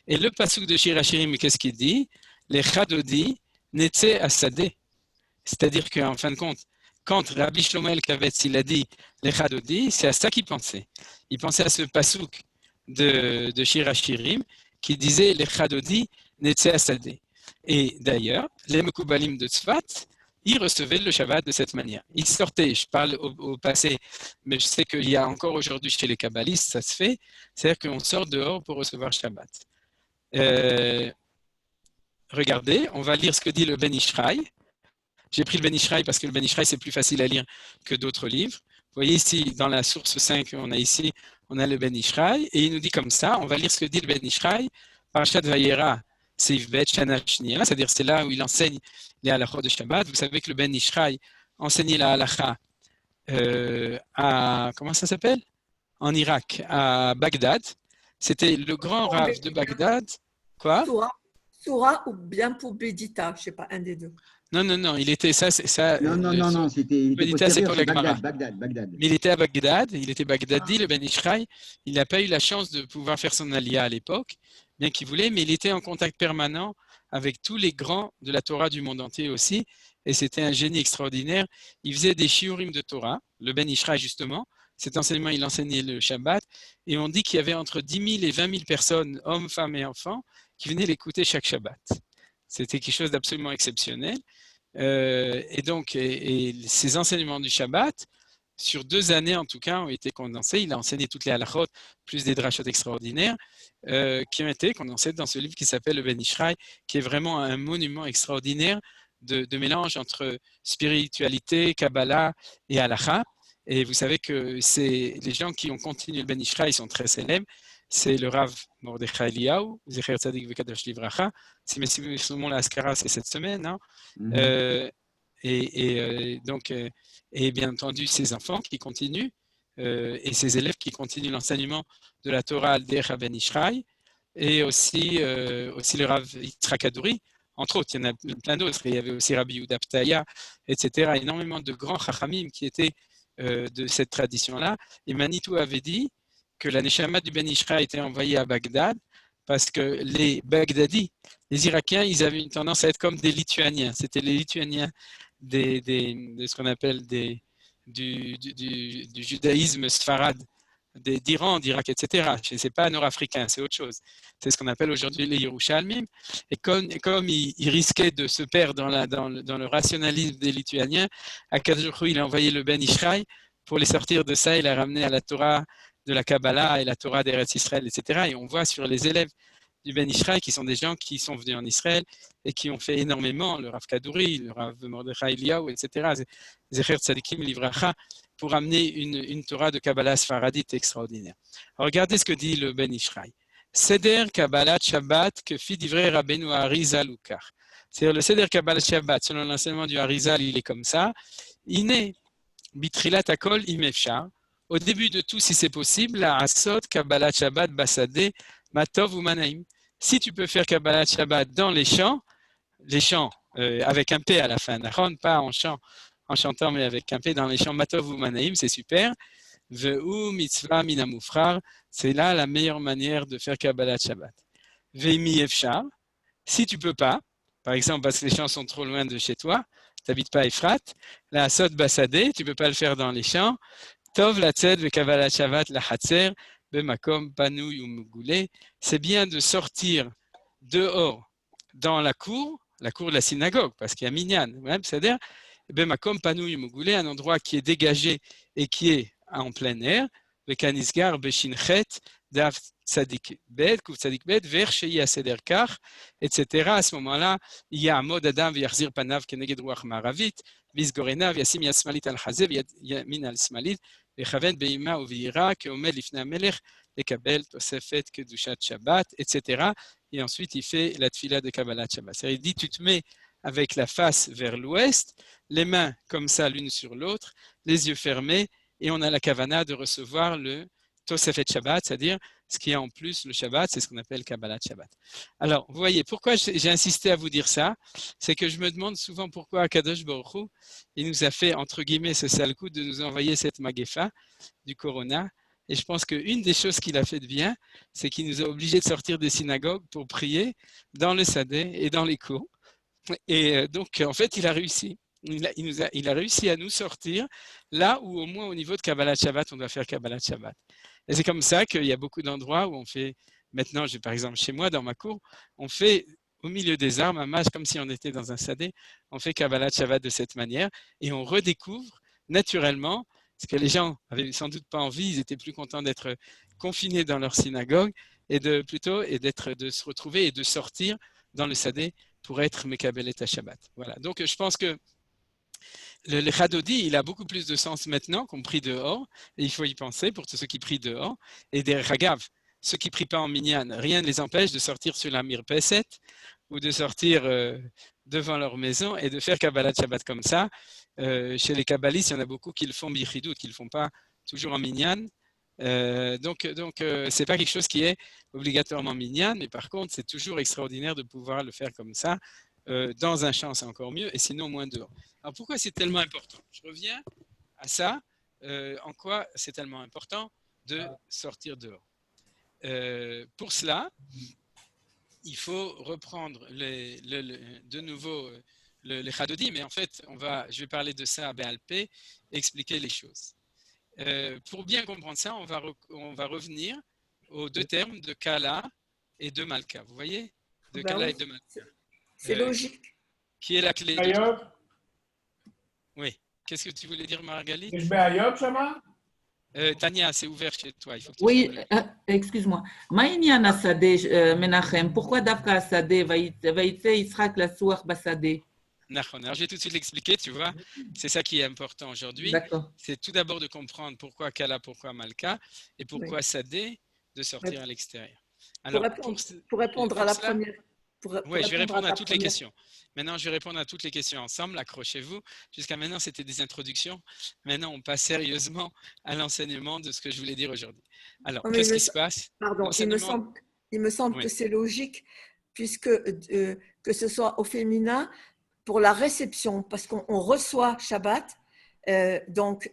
Et le pasouk de Shirachirim, qu'est-ce qu'il dit? L'Echadodi netse asadeh. C'est-à-dire qu'en fin de compte, quand Rabbi Shlomo El-Kavetz, il a dit l'Echadodi, c'est à ça qu'il pensait. Il pensait à ce pasouk de Shirachirim qui disait l'Echadodi netse asadeh. Et d'ailleurs, les Mekoubalim de Tzfat, ils recevaient le Shabbat de cette manière. Ils sortaient, je parle au passé, mais je sais qu'il y a encore aujourd'hui chez les Kabbalistes, ça se fait, c'est-à-dire qu'on sort dehors pour recevoir Shabbat. Regardez, on va lire ce que dit le Ben Ishraï. J'ai pris le Ben Ishraï parce que le Ben Ishraï, c'est plus facile à lire que d'autres livres. Vous voyez ici, dans la source 5, on a le Ben Ishraï, et il nous dit comme ça, on va lire ce que dit le Ben Ishraï, Parashat Vayera, c'est-à-dire c'est là où il enseigne les halachot de Shabbat. Vous savez que le Ben Ishraï enseignait la halacha à, comment ça s'appelle? En Irak, à Bagdad. C'était le grand rav de Bagdad. Quoi? Soura ou bien pour Bédita, je ne sais pas, un des deux. Non, il était ça. Non, c'était Bédita, c'est pour la Gemara. Bagdad. Mais il était à Bagdad, il était Bagdadi, le Ben Ishraï. Il n'a pas eu la chance de pouvoir faire son alia à l'époque, bien qu'il voulait, mais il était en contact permanent avec tous les grands de la Torah du monde entier aussi, et c'était un génie extraordinaire. Il faisait des shiurim de Torah, le Ben Ishraï justement. Cet enseignement, il enseignait le Shabbat, et on dit qu'il y avait entre 10 000 et 20 000 personnes, hommes, femmes et enfants, qui venaient l'écouter chaque Shabbat. C'était quelque chose d'absolument exceptionnel. Et donc, ces enseignements du Shabbat, sur 2 années en tout cas, ont été condensés. Il a enseigné toutes les halachot, plus des drachot extraordinaires, qui ont été condensés dans ce livre qui s'appelle le Ben Ishraï, qui est vraiment un monument extraordinaire de mélange entre spiritualité, Kabbalah et halacha. Et vous savez que les gens qui ont continué le Ben Ishraï sont très célèbres. C'est le Rav Mordechai Eliyahu, Zecher Tzadik Vekadosh Livracha. Si mes souvenirs la Askara, c'est cette semaine. Hein. Et bien entendu, ses enfants qui continuent et ses élèves qui continuent l'enseignement de la Torah al-Der Ben Ishraï et aussi le Rav Yitzhak Hadouri, entre autres. Il y en a plein d'autres. Il y avait aussi Rabbi Yehuda Ptaya, etc. Énormément de grands chachamim qui étaient de cette tradition-là. Et Manitou avait dit que la Neshama du Ben Ishraï a été envoyée à Bagdad parce que les Bagdadis, les Irakiens, ils avaient une tendance à être comme des Lituaniens. C'était les Lituaniens de ce qu'on appelle du judaïsme sfarad d'Iran, d'Irak, etc. Ce n'est pas nord-africain, c'est autre chose. C'est ce qu'on appelle aujourd'hui les Yerushalmim. Et comme ils risquaient de se perdre dans le rationalisme des Lituaniens, Akadosh Baruch Hu, il a envoyé le Ben Ishraï pour les sortir de ça, il a ramené à la Torah de la Kabbalah et la Torah d'Eretz Israël, etc. Et on voit sur les élèves du Ben Ishraï qui sont des gens qui sont venus en Israël et qui ont fait énormément, le Rav Kadouri, le Rav Mordechai Eliyahu, etc. Zecher Tzadikim Livracha, pour amener une Torah de Kabbalah sfaradite extraordinaire. Alors, regardez ce que dit le Ben Ishraï. Seder Kabbalah Shabbat que fit divrei Rabbeinu Arizal Ukar. C'est-à-dire le Seder Kabbalah Shabbat, selon l'enseignement du Arizal, il est comme ça. Iné, Bitrilat Akol Imefshar. Au début de tout, si c'est possible, la Asot Kabbalah Shabbat Basadeh Matov ou Manaim. Si tu peux faire Kabbalah Shabbat dans les champs avec un P à la fin, pas en chantant, mais avec un P dans les champs Matov ou Manaim, c'est super. Ve'u mitzvah minamufrar, c'est là la meilleure manière de faire Kabbalah Shabbat. Ve'imi efshar, si tu peux pas, par exemple parce que les champs sont trop loin de chez toi, tu n'habites pas à Efrat, la Asot Basadeh, tu ne peux pas le faire dans les champs. Tov la tzed ve Kabbalah Shabbat la hatzer. Bemakom, Panouy ou Mougoulé, c'est bien de sortir dehors dans la cour de la synagogue, parce qu'il y a Minyan, c'est-à-dire Bemakom, Panouy ou Mougoulé, un endroit qui est dégagé et qui est en plein air, Bekanisgar, Beshinchet, Dav Tzadik Bet, Kouf Tzadik Bet, Ver Shei Aseder Kach, etc. À ce moment-là, il y a Amod Adam, V'Yachzir Panav, Keneged Ruach Maravit, Vizgorena, V'Yasim Yasmalit al-Chazev, Yamin al-Smalit, וכוון באימה ובהירה כעומד לפני המלך לקבל תוספת קדושת שבת, etc. Et ensuite, il fait la tfila de Kabbalat Shabbat. C'est-à-dire, il dit, tu te mets avec la face vers l'ouest, les mains comme ça l'une sur l'autre, les yeux fermés, et on a la kavana de recevoir le Tosefet Shabbat, c'est-à-dire ce qui est en plus le Shabbat, c'est ce qu'on appelle Kabbalat Shabbat. Alors, vous voyez, pourquoi j'ai insisté à vous dire ça, c'est que je me demande souvent pourquoi Akadosh Baruch Hu, il nous a fait, entre guillemets, ce sale coup de nous envoyer cette magefa du Corona. Et je pense qu'une des choses qu'il a fait de bien, c'est qu'il nous a obligés de sortir des synagogues pour prier dans le Sadeh et dans les cours. Et donc, en fait, il a réussi. Il a réussi à nous sortir là où, au moins, au niveau de Kabbalat Shabbat, on doit faire Kabbalat Shabbat. Et c'est comme ça qu'il y a beaucoup d'endroits où on fait, maintenant, par exemple, chez moi, dans ma cour, on fait au milieu des arbres, un match comme si on était dans un sadé, on fait Kabbalat Shabbat de cette manière et on redécouvre naturellement, parce que les gens n'avaient sans doute pas envie, ils étaient plus contents d'être confinés dans leur synagogue et de se retrouver et de sortir dans le sadé pour être Mekabelet Shabbat. Voilà. Donc, je pense que le Chadodi, il a beaucoup plus de sens maintenant qu'on prie dehors, et il faut y penser pour tous ceux qui prient dehors. Et des Ragav, ceux qui ne prient pas en minyan, rien ne les empêche de sortir sur la Mirpeset ou de sortir devant leur maison et de faire Kabbalat Shabbat comme ça. Chez les Kabbalistes, il y en a beaucoup qui le font bichidut, qui ne le font pas toujours en minyan. Donc ce n'est pas quelque chose qui est obligatoirement minyan, mais par contre, c'est toujours extraordinaire de pouvoir le faire comme ça. Dans un champ, c'est encore mieux, et sinon moins dehors. Alors pourquoi c'est tellement important? Je reviens à ça. En quoi c'est tellement important de sortir dehors? Pour cela, il faut reprendre de nouveau les Chadodi, mais en fait, je vais parler de ça à Béalpé, expliquer les choses. Pour bien comprendre ça, on va revenir aux deux termes de Kala et de Malka. Vous voyez? De Kala et de Malka. C'est logique. Qui est la clé de tout? Oui. Qu'est-ce que tu voulais dire, Margalit? Tania, c'est ouvert chez toi. Il faut que tu oui, excuse-moi. Maïnian Asadeh, Menachem, pourquoi Davka Asadeh, Vaïtse Yitzhak la Souach Basadeh? Alors, je vais tout de suite l'expliquer, tu vois. C'est ça qui est important aujourd'hui. C'est tout d'abord de comprendre pourquoi Kala, pourquoi Malka, et pourquoi Sadeh de sortir à l'extérieur. Alors, pour répondre à la première. Oui, je vais répondre à toutes les questions. Maintenant, je vais répondre à toutes les questions ensemble. Accrochez-vous. Jusqu'à maintenant, c'était des introductions. Maintenant, on passe sérieusement à l'enseignement de ce que je voulais dire aujourd'hui. Alors, qu'est-ce qui se passe? Pardon, il me semble que c'est logique, puisque que ce soit au féminin, pour la réception, parce qu'on reçoit Shabbat, donc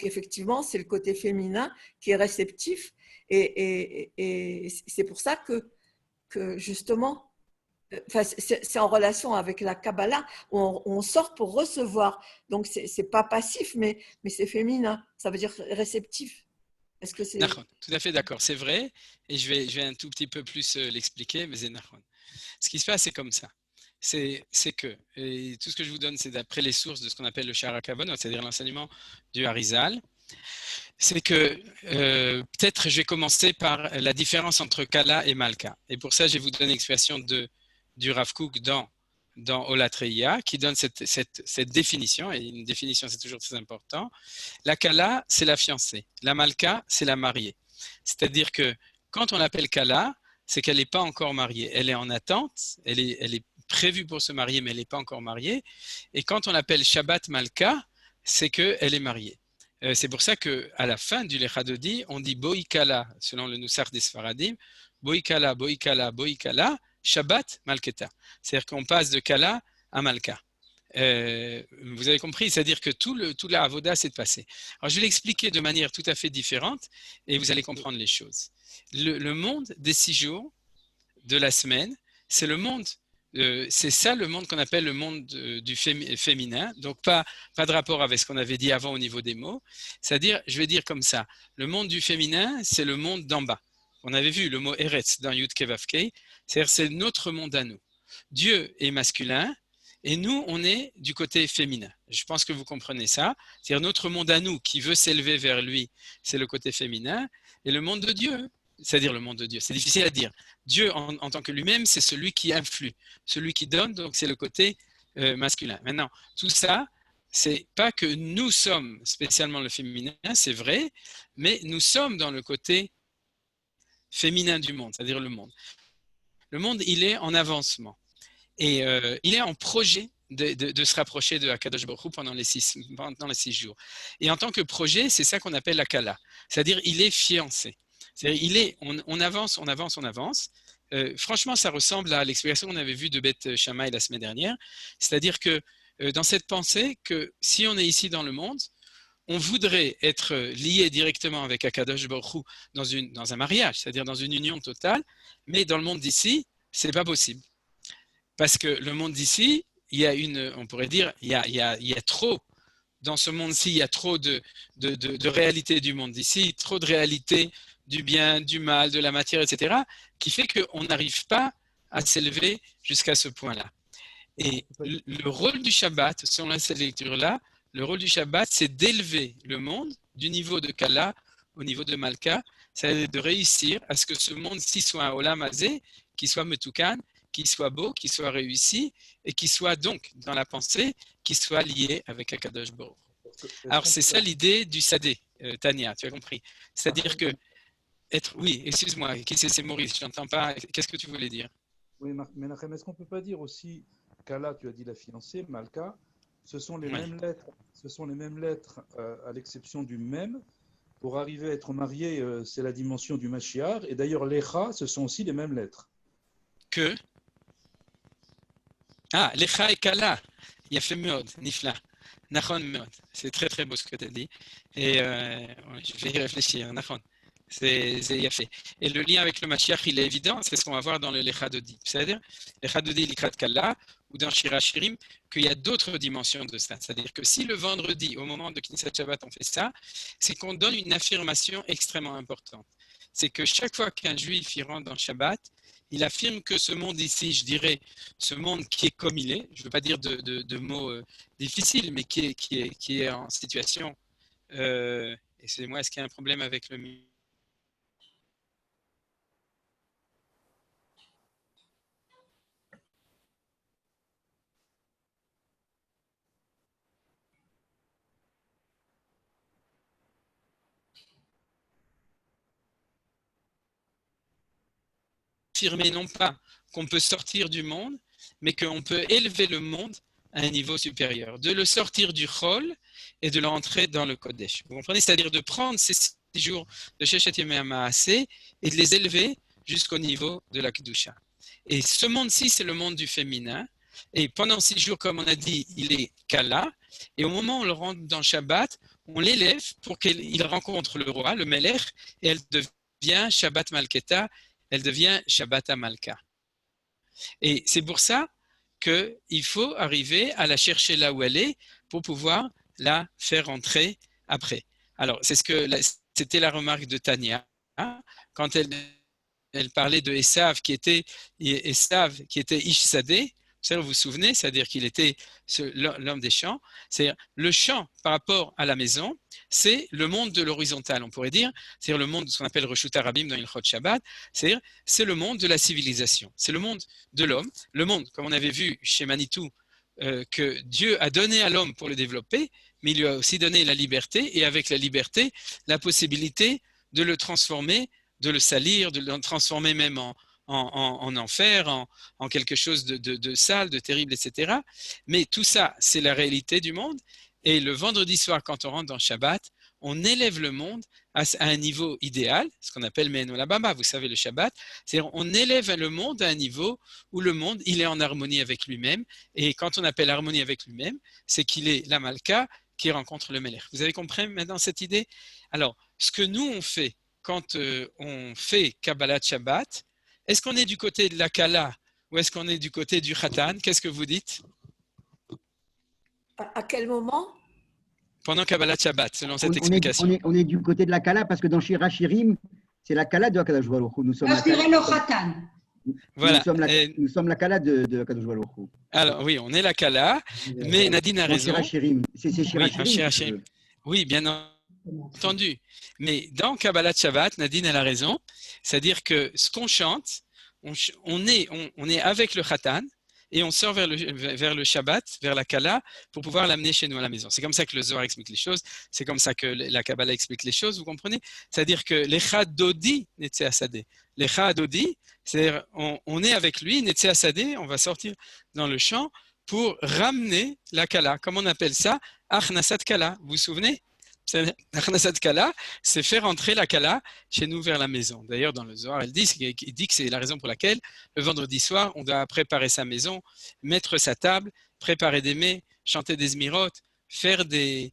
effectivement, c'est le côté féminin qui est réceptif. Et c'est pour ça que justement, c'est en relation avec la Kabbalah, où on sort pour recevoir. Donc, ce n'est pas passif, mais c'est féminin. Ça veut dire réceptif. Est-ce que c'est… Nachon, tout à fait d'accord, c'est vrai. Et je vais un tout petit peu plus l'expliquer, mais c'est Nachon. Ce qui se passe, c'est comme ça. C'est que, et tout ce que je vous donne, c'est d'après les sources de ce qu'on appelle le Sha'ar HaKavanot, c'est-à-dire l'enseignement du Harizal. C'est que peut-être je vais commencer par la différence entre Kala et Malka. Et pour ça, je vais vous donner l'expression du Rav Kook dans Olatreia, qui donne cette définition, et une définition c'est toujours très important. La Kala, c'est la fiancée. La Malka, c'est la mariée. C'est-à-dire que quand on l'appelle Kala, c'est qu'elle n'est pas encore mariée. Elle est en attente, elle est prévue pour se marier, mais elle n'est pas encore mariée. Et quand on l'appelle Shabbat Malka, c'est qu'elle est mariée. C'est pour ça qu'à la fin du Lechadodi, on dit Boïkala, selon le Nusach des Sfaradim, Boïkala, Boïkala, Boïkala, Shabbat Malketa. C'est-à-dire qu'on passe de Kala à Malka. Vous avez compris, c'est-à-dire que tout la avoda, c'est de passer. Alors, je vais l'expliquer de manière tout à fait différente et vous allez comprendre les choses. Le monde des 6 jours de la semaine, c'est le monde, c'est ça le monde qu'on appelle le monde du féminin. Donc, pas de rapport avec ce qu'on avait dit avant au niveau des mots. C'est-à-dire, je vais dire comme ça, le monde du féminin, c'est le monde d'en bas. On avait vu le mot Eretz dans Yud Kei Vav Kei, c'est-à-dire c'est notre monde à nous. Dieu est masculin et nous, on est du côté féminin. Je pense que vous comprenez ça. C'est-à-dire notre monde à nous qui veut s'élever vers lui, c'est le côté féminin. Et le monde de Dieu, c'est-à-dire le monde de Dieu, c'est difficile à dire. Dieu en tant que lui-même, c'est celui qui influe, celui qui donne, donc c'est le côté masculin. Maintenant, tout ça, c'est pas que nous sommes spécialement le féminin, c'est vrai, mais nous sommes dans le côté féminin du monde, c'est-à-dire le monde. Le monde, il est en avancement. Et il est en projet de se rapprocher de Akadosh Baruch Hu pendant les 6 jours. Et en tant que projet, c'est ça qu'on appelle la Kala. C'est-à-dire, il est fiancé. C'est-à-dire, on avance. Franchement, ça ressemble à l'explication qu'on avait vue de Beth Shammai la semaine dernière. C'est-à-dire que dans cette pensée, que si on est ici dans le monde, on voudrait être lié directement avec Akadosh Baruch Hu dans un mariage, c'est-à-dire dans une union totale, mais dans le monde d'ici, ce n'est pas possible. Parce que le monde d'ici, on pourrait dire, il y a trop, dans ce monde-ci, il y a trop de réalité du monde d'ici, trop de réalité du bien, du mal, de la matière, etc., qui fait qu'on n'arrive pas à s'élever jusqu'à ce point-là. Et le rôle du Shabbat, selon cette lecture-là, le rôle du Shabbat, c'est d'élever le monde du niveau de Kala au niveau de Malka, c'est de réussir à ce que ce monde-ci soit un Olam Hazé, qui soit Metukan, qui soit beau, qui soit réussi, et qui soit donc, dans la pensée, qui soit lié avec Akadosh Baruch Hu. Alors, c'est ça l'idée du Sadé, Tania, tu as compris. C'est-à-dire que, oui, excuse-moi, c'est Maurice, je n'entends pas, qu'est-ce que tu voulais dire? Oui, Menachem, est-ce qu'on ne peut pas dire aussi, Kala, tu as dit la fiancée, Malka, ce sont les mêmes lettres, à l'exception du même. Pour arriver à être marié, c'est la dimension du Mashiach, et d'ailleurs, Lecha, ce sont aussi les mêmes lettres. Que Lecha et Kala, Yafé Meod, Nifla, Nachon Meod. C'est très très beau ce que tu as dit. Et je vais y réfléchir, Nachon. C'est Yafé. Et le lien avec le Mashiach, il est évident, c'est ce qu'on va voir dans le Lecha Dodi. C'est-à-dire, Lecha Dodi, Likrat Kala, ou dans Shira Shirim, qu'il y a d'autres dimensions de ça. C'est-à-dire que si le vendredi, au moment de Knesset Shabbat, on fait ça, c'est qu'on donne une affirmation extrêmement importante. C'est que chaque fois qu'un juif y rentre dans Shabbat, il affirme que ce monde ici, je dirais, ce monde qui est comme il est, je ne veux pas dire de mots difficiles, mais qui est en situation... excusez-moi, est-ce qu'il y a un problème avec le... Affirmer non pas qu'on peut sortir du monde, mais qu'on peut élever le monde à un niveau supérieur, de le sortir du Chol et de l'entrer dans le Kodesh. Vous comprenez? C'est-à-dire de prendre ces 6 jours de Sheshet Yemei HaMaaseh et de les élever jusqu'au niveau de la Kedusha. Et ce monde-ci, c'est le monde du féminin. Et pendant 6 jours, comme on a dit, il est Kala. Et au moment où on le rentre dans Shabbat, on l'élève pour qu'il rencontre le roi, le Melech, et elle devient Shabbat Malketa, elle devient Shabbat Malka. Et c'est pour ça qu'il faut arriver à la chercher là où elle est pour pouvoir la faire entrer après. Alors, c'est ce que c'était la remarque de Tania, hein, quand elle parlait de Esav qui était Ish Sadeh. Vous vous souvenez, c'est-à-dire qu'il était l'homme des champs. C'est-à-dire le champ par rapport à la maison, c'est le monde de l'horizontal, on pourrait dire. C'est-à-dire le monde de ce qu'on appelle Reshut Harabim dans Ilchot Shabbat. C'est-à-dire c'est le monde de la civilisation. C'est le monde de l'homme. Le monde, comme on avait vu chez Manitou, que Dieu a donné à l'homme pour le développer, mais il lui a aussi donné la liberté, et avec la liberté, la possibilité de le transformer, de le salir, de le transformer même en enfer, en quelque chose de sale, de terrible, etc. Mais tout ça, c'est la réalité du monde. Et le vendredi soir, quand on rentre dans Shabbat, on élève le monde à un niveau idéal, ce qu'on appelle Me'en Olam, vous savez, le Shabbat. C'est-à-dire on élève le monde à un niveau où le monde, il est en harmonie avec lui-même. Et quand on appelle harmonie avec lui-même, c'est qu'il est la Malka qui rencontre le Melech. Vous avez compris maintenant cette idée? Alors, ce que nous, on fait quand on fait Kabbalat Shabbat, est-ce qu'on est du côté de la Kala ou est-ce qu'on est du côté du Khatan? Qu'est-ce que vous dites? À quel moment? Pendant Kabbalat Shabbat, selon cette explication. On est du côté de la Kala parce que dans Shir HaShirim, c'est la Kala de Hakadosh Baruch Hu. Nous sommes je dirais le Khatan. Voilà. Nous sommes la Kala de Hakadosh Baruch Hu. Alors oui, on est la Kala, mais Nadine a raison. C'est Shir HaShirim. Oui, bien entendu. Mais dans Kabbalat Shabbat, Nadine elle a raison. C'est-à-dire que ce qu'on chante, on est avec le Khatan et on sort vers le Shabbat, vers la Kala, pour pouvoir l'amener chez nous à la maison. C'est comme ça que le Zohar explique les choses. C'est comme ça que la Kabbalah explique les choses, vous comprenez? C'est-à-dire que l'Echa Dodi Netze Asadeh. L'Echa Dodi, c'est-à-dire on est avec lui, Netze Asadeh, on va sortir dans le champ pour ramener la Kala. Comment on appelle ça? Achnasat Kala. Vous vous souvenez? Achnasat Kala, c'est faire entrer la Kala chez nous vers la maison. D'ailleurs, dans le Zohar, il dit que c'est la raison pour laquelle le vendredi soir, on doit préparer sa maison, mettre sa table, préparer des mets, chanter des zmirotes, faire des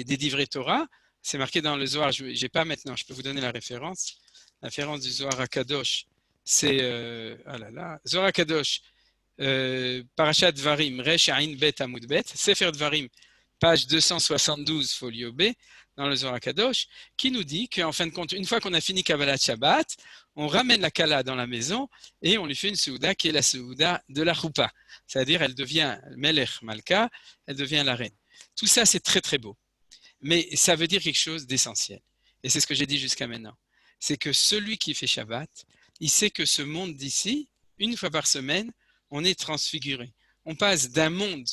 divrei Torah. C'est marqué dans le Zohar, je n'ai pas maintenant, je peux vous donner la référence. La référence du Zohar HaKadosh, c'est Zohar HaKadosh, Parashat Dvarim, Resh Ain Bet Amud Bet, Sefer Dvarim, page 272, folio B, dans le Zohar HaKadosh, qui nous dit qu'en fin de compte, une fois qu'on a fini Kabbalat Shabbat, on ramène la Kala dans la maison et on lui fait une Souda qui est la Souda de la Choupa. C'est-à-dire, elle devient Melech Malka, elle devient la reine. Tout ça, c'est très très beau. Mais ça veut dire quelque chose d'essentiel. Et c'est ce que j'ai dit jusqu'à maintenant. C'est que celui qui fait Shabbat, il sait que ce monde d'ici, une fois par semaine, on est transfiguré. On passe d'un monde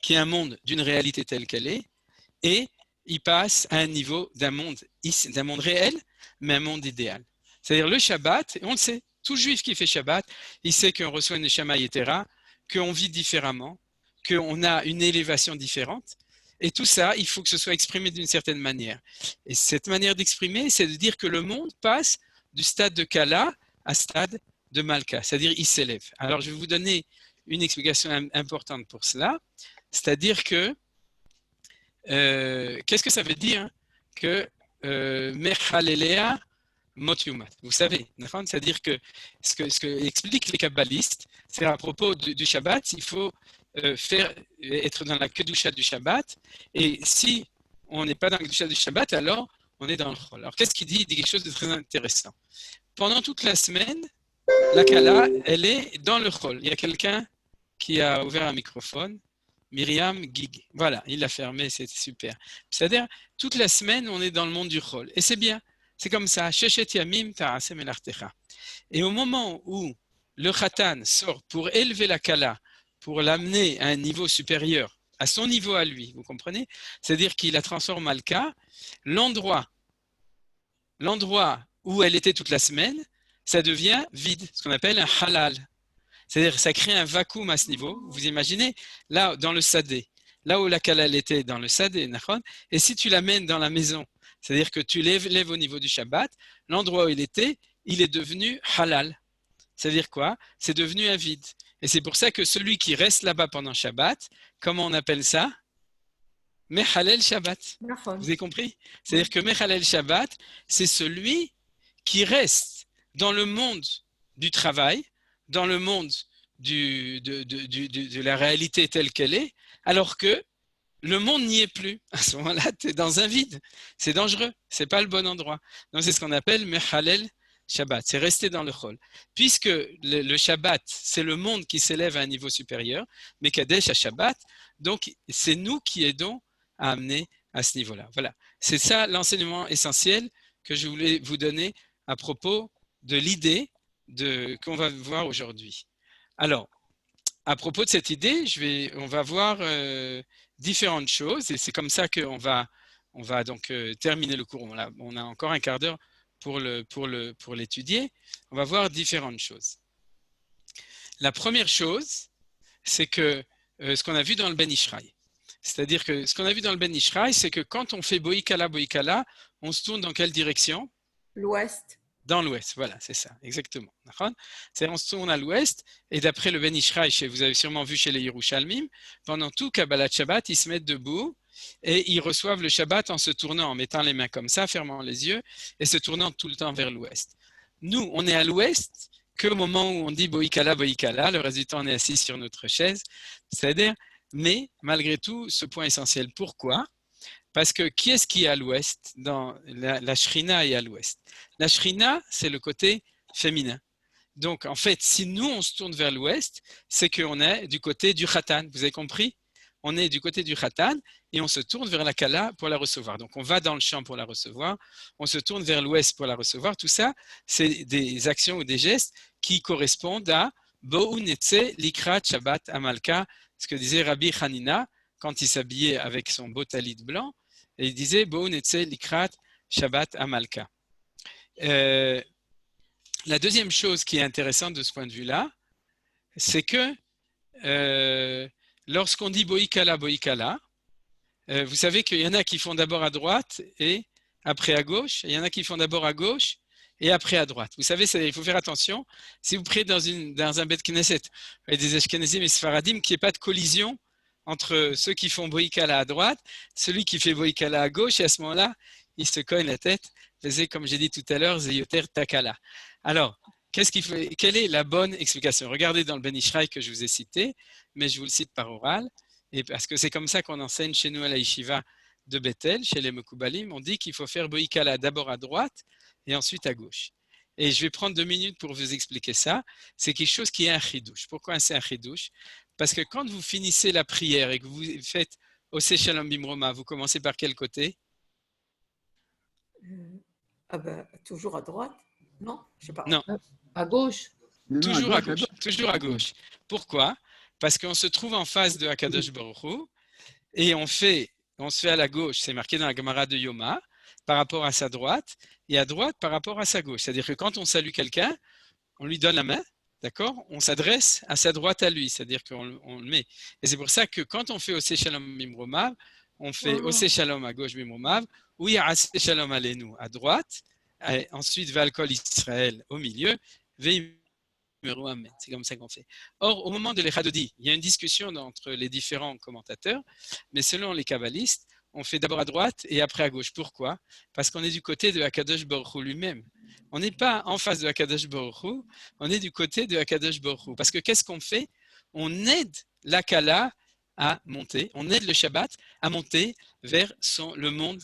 qui est un monde d'une réalité telle qu'elle est, et il passe à un niveau d'un monde réel, mais un monde idéal. C'est-à-dire le Shabbat, et on le sait, tout juif qui fait Shabbat, il sait qu'on reçoit une Neshama Yetera, qu'on vit différemment, qu'on a une élévation différente, et tout ça, il faut que ce soit exprimé d'une certaine manière. Et cette manière d'exprimer, c'est de dire que le monde passe du stade de Kala à stade de Malka, c'est-à-dire il s'élève. Alors je vais vous donner une explication importante pour cela. C'est-à-dire que, qu'est-ce que ça veut dire que Mechalelea Motyumat? Vous savez, c'est-à-dire que ce que expliquent les kabbalistes, c'est à propos du Shabbat, il faut être dans la Kedusha du Shabbat, et si on n'est pas dans la Kedusha du Shabbat, alors on est dans le Chol. Alors qu'est-ce qu'il dit? Il dit quelque chose de très intéressant. Pendant toute la semaine, la Kala, elle est dans le Chol. Il y a quelqu'un qui a ouvert un microphone. Myriam Gig. Voilà, il l'a fermé, c'est super. C'est-à-dire, toute la semaine, on est dans le monde du Chol. Et c'est bien, c'est comme ça. Sheshet Yamim Ta'asem Elartecha. Et au moment où le Khatan sort pour élever la Kala, pour l'amener à un niveau supérieur, à son niveau à lui, vous comprenez? C'est-à-dire qu'il la transforme Malka, l'endroit où elle était toute la semaine, ça devient vide, ce qu'on appelle un halal. C'est-à-dire que ça crée un vacuum à ce niveau. Vous imaginez, là, dans le sadé, là où la Kala était dans le sadé, et si tu l'amènes dans la maison, c'est-à-dire que tu lèves au niveau du Shabbat, l'endroit où il est devenu halal. C'est-à-dire quoi? C'est devenu un vide. Et c'est pour ça que celui qui reste là-bas pendant Shabbat, comment on appelle ça? Mechalel Shabbat. Vous avez compris? C'est-à-dire que Mechalel Shabbat, c'est celui qui reste dans le monde du travail, dans le monde de la réalité telle qu'elle est, alors que le monde n'y est plus. À ce moment-là, tu es dans un vide. C'est dangereux. Ce n'est pas le bon endroit. Donc, c'est ce qu'on appelle Mechalel Shabbat. C'est rester dans le Chol. Puisque le Shabbat, c'est le monde qui s'élève à un niveau supérieur, mais Kadesh à Shabbat, donc c'est nous qui aidons à amener à ce niveau-là. Voilà. C'est ça l'enseignement essentiel que je voulais vous donner à propos de l'idée qu'on va voir aujourd'hui. Alors, à propos de cette idée, on va voir différentes choses et c'est comme ça qu'on va donc terminer le cours. On a encore un quart d'heure pour l'étudier. On va voir différentes choses. La première chose, c'est que ce qu'on a vu dans le Ben Ishraï. C'est-à-dire que ce qu'on a vu dans le Ben Ishraï, c'est que quand on fait Boïkala, on se tourne dans quelle direction? L'ouest. Dans l'ouest, voilà, c'est ça, exactement. C'est-à-dire on se tourne à l'ouest, et d'après le Ben Ishraï, vous avez sûrement vu chez les Yerushalmim, pendant tout Kabbalat Shabbat, ils se mettent debout, et ils reçoivent le Shabbat en se tournant, en mettant les mains comme ça, fermant les yeux, et se tournant tout le temps vers l'ouest. Nous, on est à l'ouest, qu'au moment où on dit Boïkala, le reste du temps, on est assis sur notre chaise, c'est-à-dire, mais malgré tout, ce point essentiel. Pourquoi? Parce que qui est-ce qui est à l'ouest? Dans la Shrina est à l'ouest. La Shrina, c'est le côté féminin. Donc, en fait, si nous, on se tourne vers l'ouest, c'est qu'on est du côté du Khatan. Vous avez compris? On est du côté du Khatan et on se tourne vers la Kala pour la recevoir. Donc, on va dans le champ pour la recevoir, on se tourne vers l'ouest pour la recevoir. Tout ça, c'est des actions ou des gestes qui correspondent à Bo'u Netze Likrat Shabbat Amalka, ce que disait Rabbi Hanina quand il s'habillait avec son beau talit blanc. Et il disait Bo'u Netze Likrat Shabbat Amalka. La deuxième chose qui est intéressante de ce point de vue-là, c'est que lorsqu'on dit Boïkala, vous savez qu'il y en a qui font d'abord à droite et après à gauche. Et il y en a qui font d'abord à gauche et après à droite. Vous savez, il faut faire attention. Si vous priez dans un Bet Knesset, avec des Ashkenazim et Sfaradim, qu'il n'y ait pas de collision entre ceux qui font Boïkala à droite, celui qui fait Boïkala à gauche, et à ce moment-là, il se cogne la tête. Faisait, comme j'ai dit tout à l'heure, Zeyoter Takala. Alors, quelle est la bonne explication? Regardez dans le Ben Ishraï que je vous ai cité, mais je vous le cite par oral, et parce que c'est comme ça qu'on enseigne chez nous à la Yeshiva de Bethel, chez les Mekoubalim, on dit qu'il faut faire Boïkala d'abord à droite et ensuite à gauche. Et je vais prendre 2 minutes pour vous expliquer ça. C'est quelque chose qui est un chidouche. Pourquoi c'est un chidouche? Parce que quand vous finissez la prière et que vous faites Oseh Shalom Bimroma, vous commencez par quel côté? Toujours à droite? Non, je sais pas. Non. À gauche. Toujours à gauche. Toujours à gauche. Pourquoi? Parce qu'on se trouve en face de Akadosh Baruch Hu et on se fait à la gauche, c'est marqué dans la Gemara de Yoma, par rapport à sa droite, et à droite par rapport à sa gauche. C'est-à-dire que quand on salue quelqu'un, on lui donne la main, d'accord? On s'adresse à sa droite à lui, c'est-à-dire qu'on le met. Et c'est pour ça que quand on fait Oseh Shalom Bimromav, on fait Oseh Shalom à gauche Bimromav, ou Ya'aseh Shalom Aleinu à droite, et ensuite Ve'al Kol Israël au milieu, c'est comme ça qu'on fait. Or, au moment de l'Echadodi, il y a une discussion entre les différents commentateurs, mais selon les kabbalistes, on fait d'abord à droite et après à gauche. Pourquoi? Parce qu'on est du côté de Akadosh Baruch Hu lui-même. On n'est pas en face de Akadosh Baruch Hu, on est du côté de Akadosh Baruch Hu. Parce que qu'est-ce qu'on fait? On aide la Kala à monter, on aide le Shabbat à monter vers le monde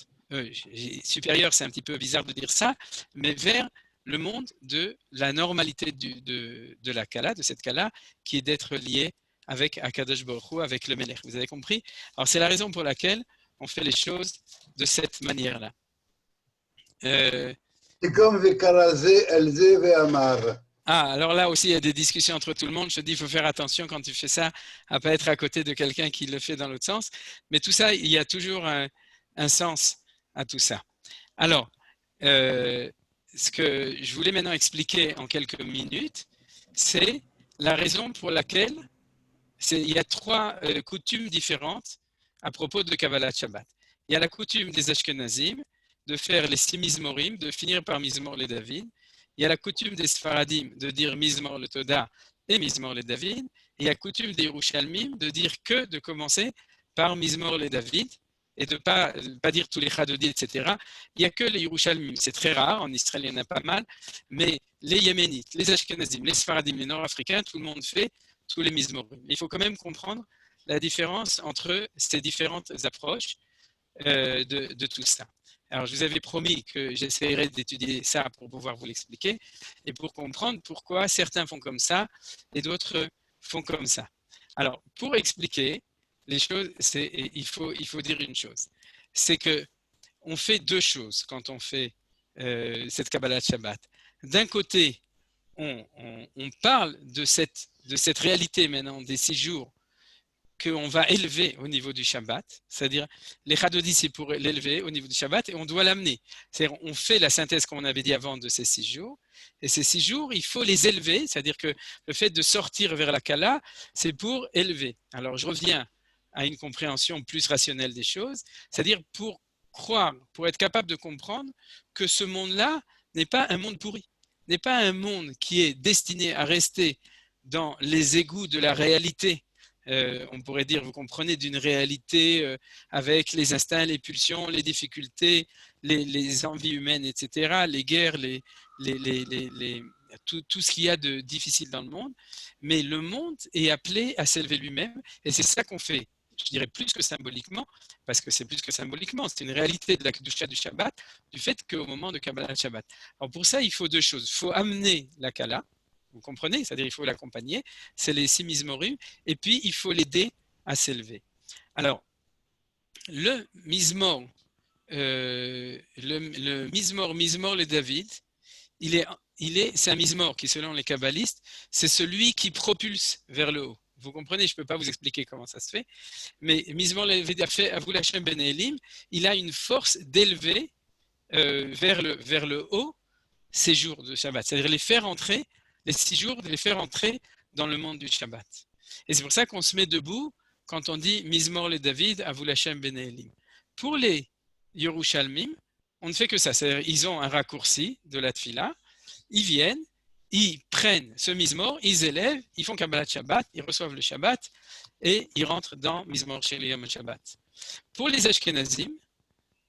supérieur, c'est un petit peu bizarre de dire ça, mais vers le monde de la normalité de la Kala, de cette Kala, qui est d'être lié avec Akadosh Baruch Hu, avec le Melech. Vous avez compris? Alors, c'est la raison pour laquelle on fait les choses de cette manière-là. C'est comme Vekarazé, Elzé, Ve'amar. Alors là aussi, il y a des discussions entre tout le monde. Je te dis, il faut faire attention quand tu fais ça, à ne pas être à côté de quelqu'un qui le fait dans l'autre sens. Mais tout ça, il y a toujours un sens à tout ça. Alors, ce que je voulais maintenant expliquer en quelques minutes, c'est la raison pour laquelle il y a 3 coutumes différentes à propos de Kabbalat Shabbat. Il y a la coutume des Ashkenazim de faire les 6 Mizmorim, de finir par Mizmor le David. Il y a la coutume des Sfaradim de dire Mizmor le Toda et Mizmor le David. Et il y a la coutume des Yerushalmim de dire que de commencer par Mizmor le David et de ne pas dire tous les Chadodi, etc. Il n'y a que les Yerushalmim. C'est très rare, en Israël il y en a pas mal, mais les Yéménites, les Ashkenazim, les Sfaradim, les Nord-Africains, tout le monde fait tous les Mizmorim. Il faut quand même comprendre la différence entre ces différentes approches de tout ça. Alors, je vous avais promis que j'essaierais d'étudier ça pour pouvoir vous l'expliquer et pour comprendre pourquoi certains font comme ça et d'autres font comme ça. Alors, pour expliquer les choses, il faut dire une chose. C'est qu'on fait deux choses quand on fait cette Kabbalat Shabbat. D'un côté, on parle de cette réalité maintenant des 6 jours qu'on va élever au niveau du Shabbat, c'est-à-dire les Chadodis, c'est pour l'élever au niveau du Shabbat et on doit l'amener. C'est-à-dire on fait la synthèse qu'on avait dit avant de ces 6 jours et ces 6 jours, il faut les élever, c'est-à-dire que le fait de sortir vers la Kala, c'est pour élever. Alors je reviens à une compréhension plus rationnelle des choses, c'est-à-dire pour croire, pour être capable de comprendre que ce monde-là n'est pas un monde pourri, n'est pas un monde qui est destiné à rester dans les égouts de la réalité. On pourrait dire, vous comprenez, d'une réalité avec les instincts, les pulsions, les difficultés, les envies humaines, etc., les guerres, tout ce qu'il y a de difficile dans le monde. Mais le monde est appelé à s'élever lui-même et c'est ça qu'on fait. Je dirais plus que symboliquement, parce que c'est plus que symboliquement, c'est une réalité de la Kedusha du Shabbat, du fait qu'au moment de Kabbalat Shabbat. Alors pour ça, il faut deux choses. Il faut amener la Kala, vous comprenez, c'est-à-dire il faut l'accompagner, c'est les 6 Mizmorim, et puis il faut l'aider à s'élever. Alors, le Mizmor, Mizmor le David, c'est un Mizmor qui, selon les kabbalistes, c'est celui qui propulse vers le haut. Vous comprenez, je ne peux pas vous expliquer comment ça se fait, mais Mizmor le David a fait Avou Hashem Ben Elim, il a une force d'élever vers le haut ces jours de Shabbat, c'est-à-dire les faire entrer, les 6 jours, de les faire entrer dans le monde du Shabbat. Et c'est pour ça qu'on se met debout quand on dit Mizmor le David, Avou Hashem Ben Elim. Pour les Yerushalmim, on ne fait que ça, c'est-à-dire ils ont un raccourci de la Tfila, ils viennent, ils prennent ce Mizmor, ils élèvent, ils font Kabbalat Shabbat, ils reçoivent le Shabbat et ils rentrent dans Mizmor Shel Yom Shabbat. Pour les Ashkenazim,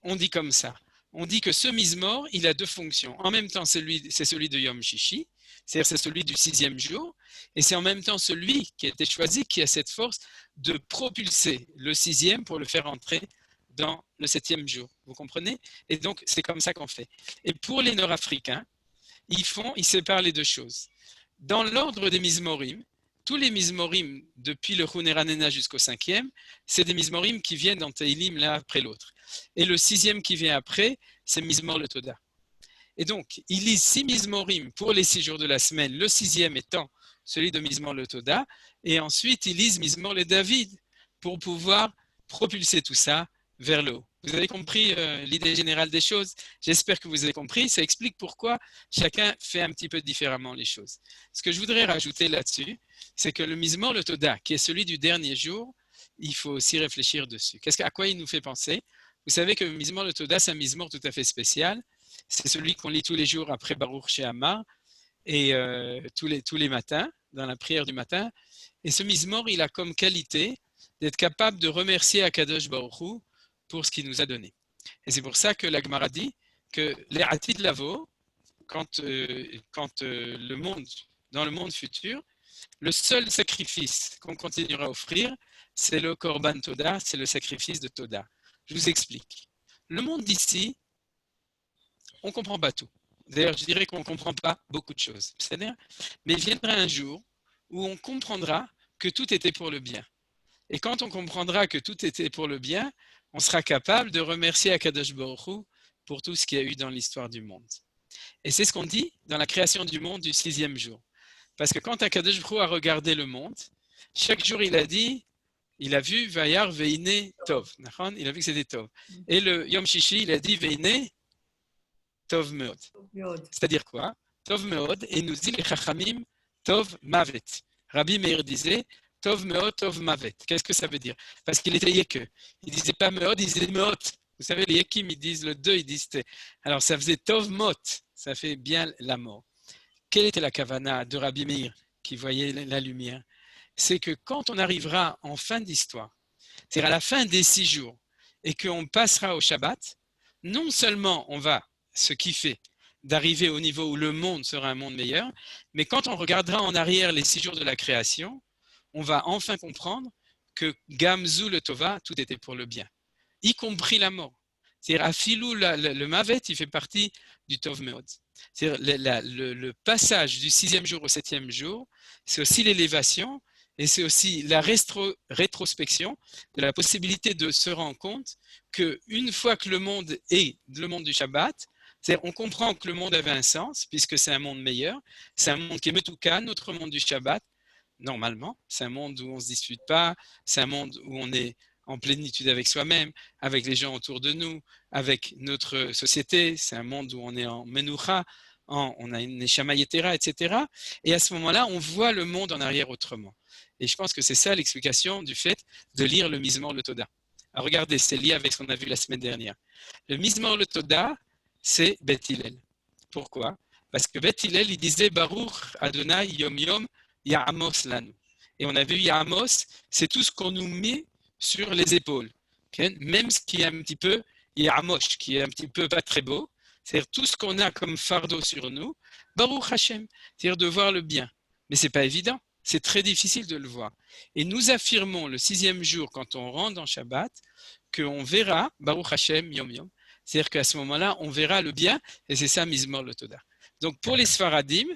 on dit comme ça. On dit que ce Mizmor, il a deux fonctions. En même temps, c'est celui de Yom Shishi, c'est-à-dire c'est celui du 6e jour, et c'est en même temps celui qui a été choisi, qui a cette force de propulser le 6e pour le faire entrer dans le 7e jour. Vous comprenez? Et donc, c'est comme ça qu'on fait. Et pour les Nord-Africains, ils séparent les deux choses. Dans l'ordre des Mizmorim, tous les Mizmorim, depuis le Huneranena jusqu'au 5e, c'est des Mizmorim qui viennent dans Teilim l'un après l'autre. Et le 6e qui vient après, c'est Mizmor le Toda. Et donc, ils lisent 6 Mizmorim pour les 6 jours de la semaine, le 6e étant celui de Mizmor le Toda, et ensuite ils lisent Mizmor le David pour pouvoir propulser tout ça vers le haut. Vous avez compris l'idée générale des choses? J'espère que vous avez compris. Ça explique pourquoi chacun fait un petit peu différemment les choses. Ce que je voudrais rajouter là-dessus, c'est que le Mizmor le Toda, qui est celui du dernier jour, il faut aussi réfléchir dessus. À quoi il nous fait penser? Vous savez que le Mizmor le Toda, c'est un Mizmor tout à fait spécial. C'est celui qu'on lit tous les jours après Baruch She'amar et tous les matins, dans la prière du matin. Et ce Mizmor, il a comme qualité d'être capable de remercier Akadosh Baruch Hu pour ce qu'il nous a donné. Et c'est pour ça que la Gemara dit que les Atid Lavo, dans le monde futur, le seul sacrifice qu'on continuera à offrir, c'est le Korban Toda, c'est le sacrifice de Toda. Je vous explique. Le monde d'ici, on ne comprend pas tout. D'ailleurs, je dirais qu'on ne comprend pas beaucoup de choses. C'est-à-dire, mais il viendra un jour où on comprendra que tout était pour le bien. Et quand on comprendra que tout était pour le bien, on sera capable de remercier Akadosh Baruch Hu pour tout ce qu'il y a eu dans l'histoire du monde. Et c'est ce qu'on dit dans la création du monde du 6e jour. Parce que quand Akadosh Baruch Hu a regardé le monde, chaque jour il a vu Vayar Veine Tov. Il a vu que c'était Tov. Et le Yom Shishi, il a dit Veine Tov Meod. C'est-à-dire quoi? Tov Meod, et nous dit les Chachamim Tov Mavet. Rabbi Meir disait Tov Meod, Tov Mavet. Qu'est-ce que ça veut dire? Parce qu'il était yeke. Il ne disait pas Meod, il disait Meot. Vous savez, les yekim, ils disent le 2, ils disent T. Alors ça faisait Tov Mot, ça fait bien la mort. Quelle était la kavana de Rabbi Meir qui voyait la lumière? C'est que quand on arrivera en fin d'histoire, c'est-à-dire à la fin des 6 jours, et qu'on passera au Shabbat, non seulement on va se kiffer d'arriver au niveau où le monde sera un monde meilleur, mais quand on regardera en arrière les 6 jours de la création, on va enfin comprendre que Gamzu le Tova, tout était pour le bien, y compris la mort. C'est-à-dire, Afilou, le Mavet, il fait partie du Tov Meod. C'est-à-dire, le passage du 6e jour au 7e jour, c'est aussi l'élévation et c'est aussi la rétrospection de la possibilité de se rendre compte qu'une fois que le monde est le monde du Shabbat, c'est-à-dire, on comprend que le monde avait un sens, puisque c'est un monde meilleur, c'est un monde qui est Metouka, notre monde du Shabbat, normalement, c'est un monde où on ne se dispute pas, c'est un monde où on est en plénitude avec soi-même, avec les gens autour de nous, avec notre société, c'est un monde où on est en Menoucha, on a une Neshama Yetera, etc. Et à ce moment-là, on voit le monde en arrière autrement. Et je pense que c'est ça l'explication du fait de lire le Mizmor le Toda. Alors regardez, c'est lié avec ce qu'on a vu la semaine dernière. Le Mizmor le Toda, c'est Beth Hillel. Pourquoi? Parce que Beth Hillel, il disait Baruch Adonai Yom Yom Ya'amos Lanu. Et on a vu Ya'amos, c'est tout ce qu'on nous met sur les épaules. Okay? Même ce qui est un petit peu Ya'amosh, qui est un petit peu pas très beau, c'est-à-dire tout ce qu'on a comme fardeau sur nous, Baruch Hashem, c'est-à-dire de voir le bien. Mais ce n'est pas évident, c'est très difficile de le voir. Et nous affirmons le 6e jour, quand on rentre dans Shabbat, qu'on verra Baruch Hashem Yom Yom. C'est-à-dire qu'à ce moment-là, on verra le bien, et c'est ça Mizmor le Toda. Donc pour les Sfaradim,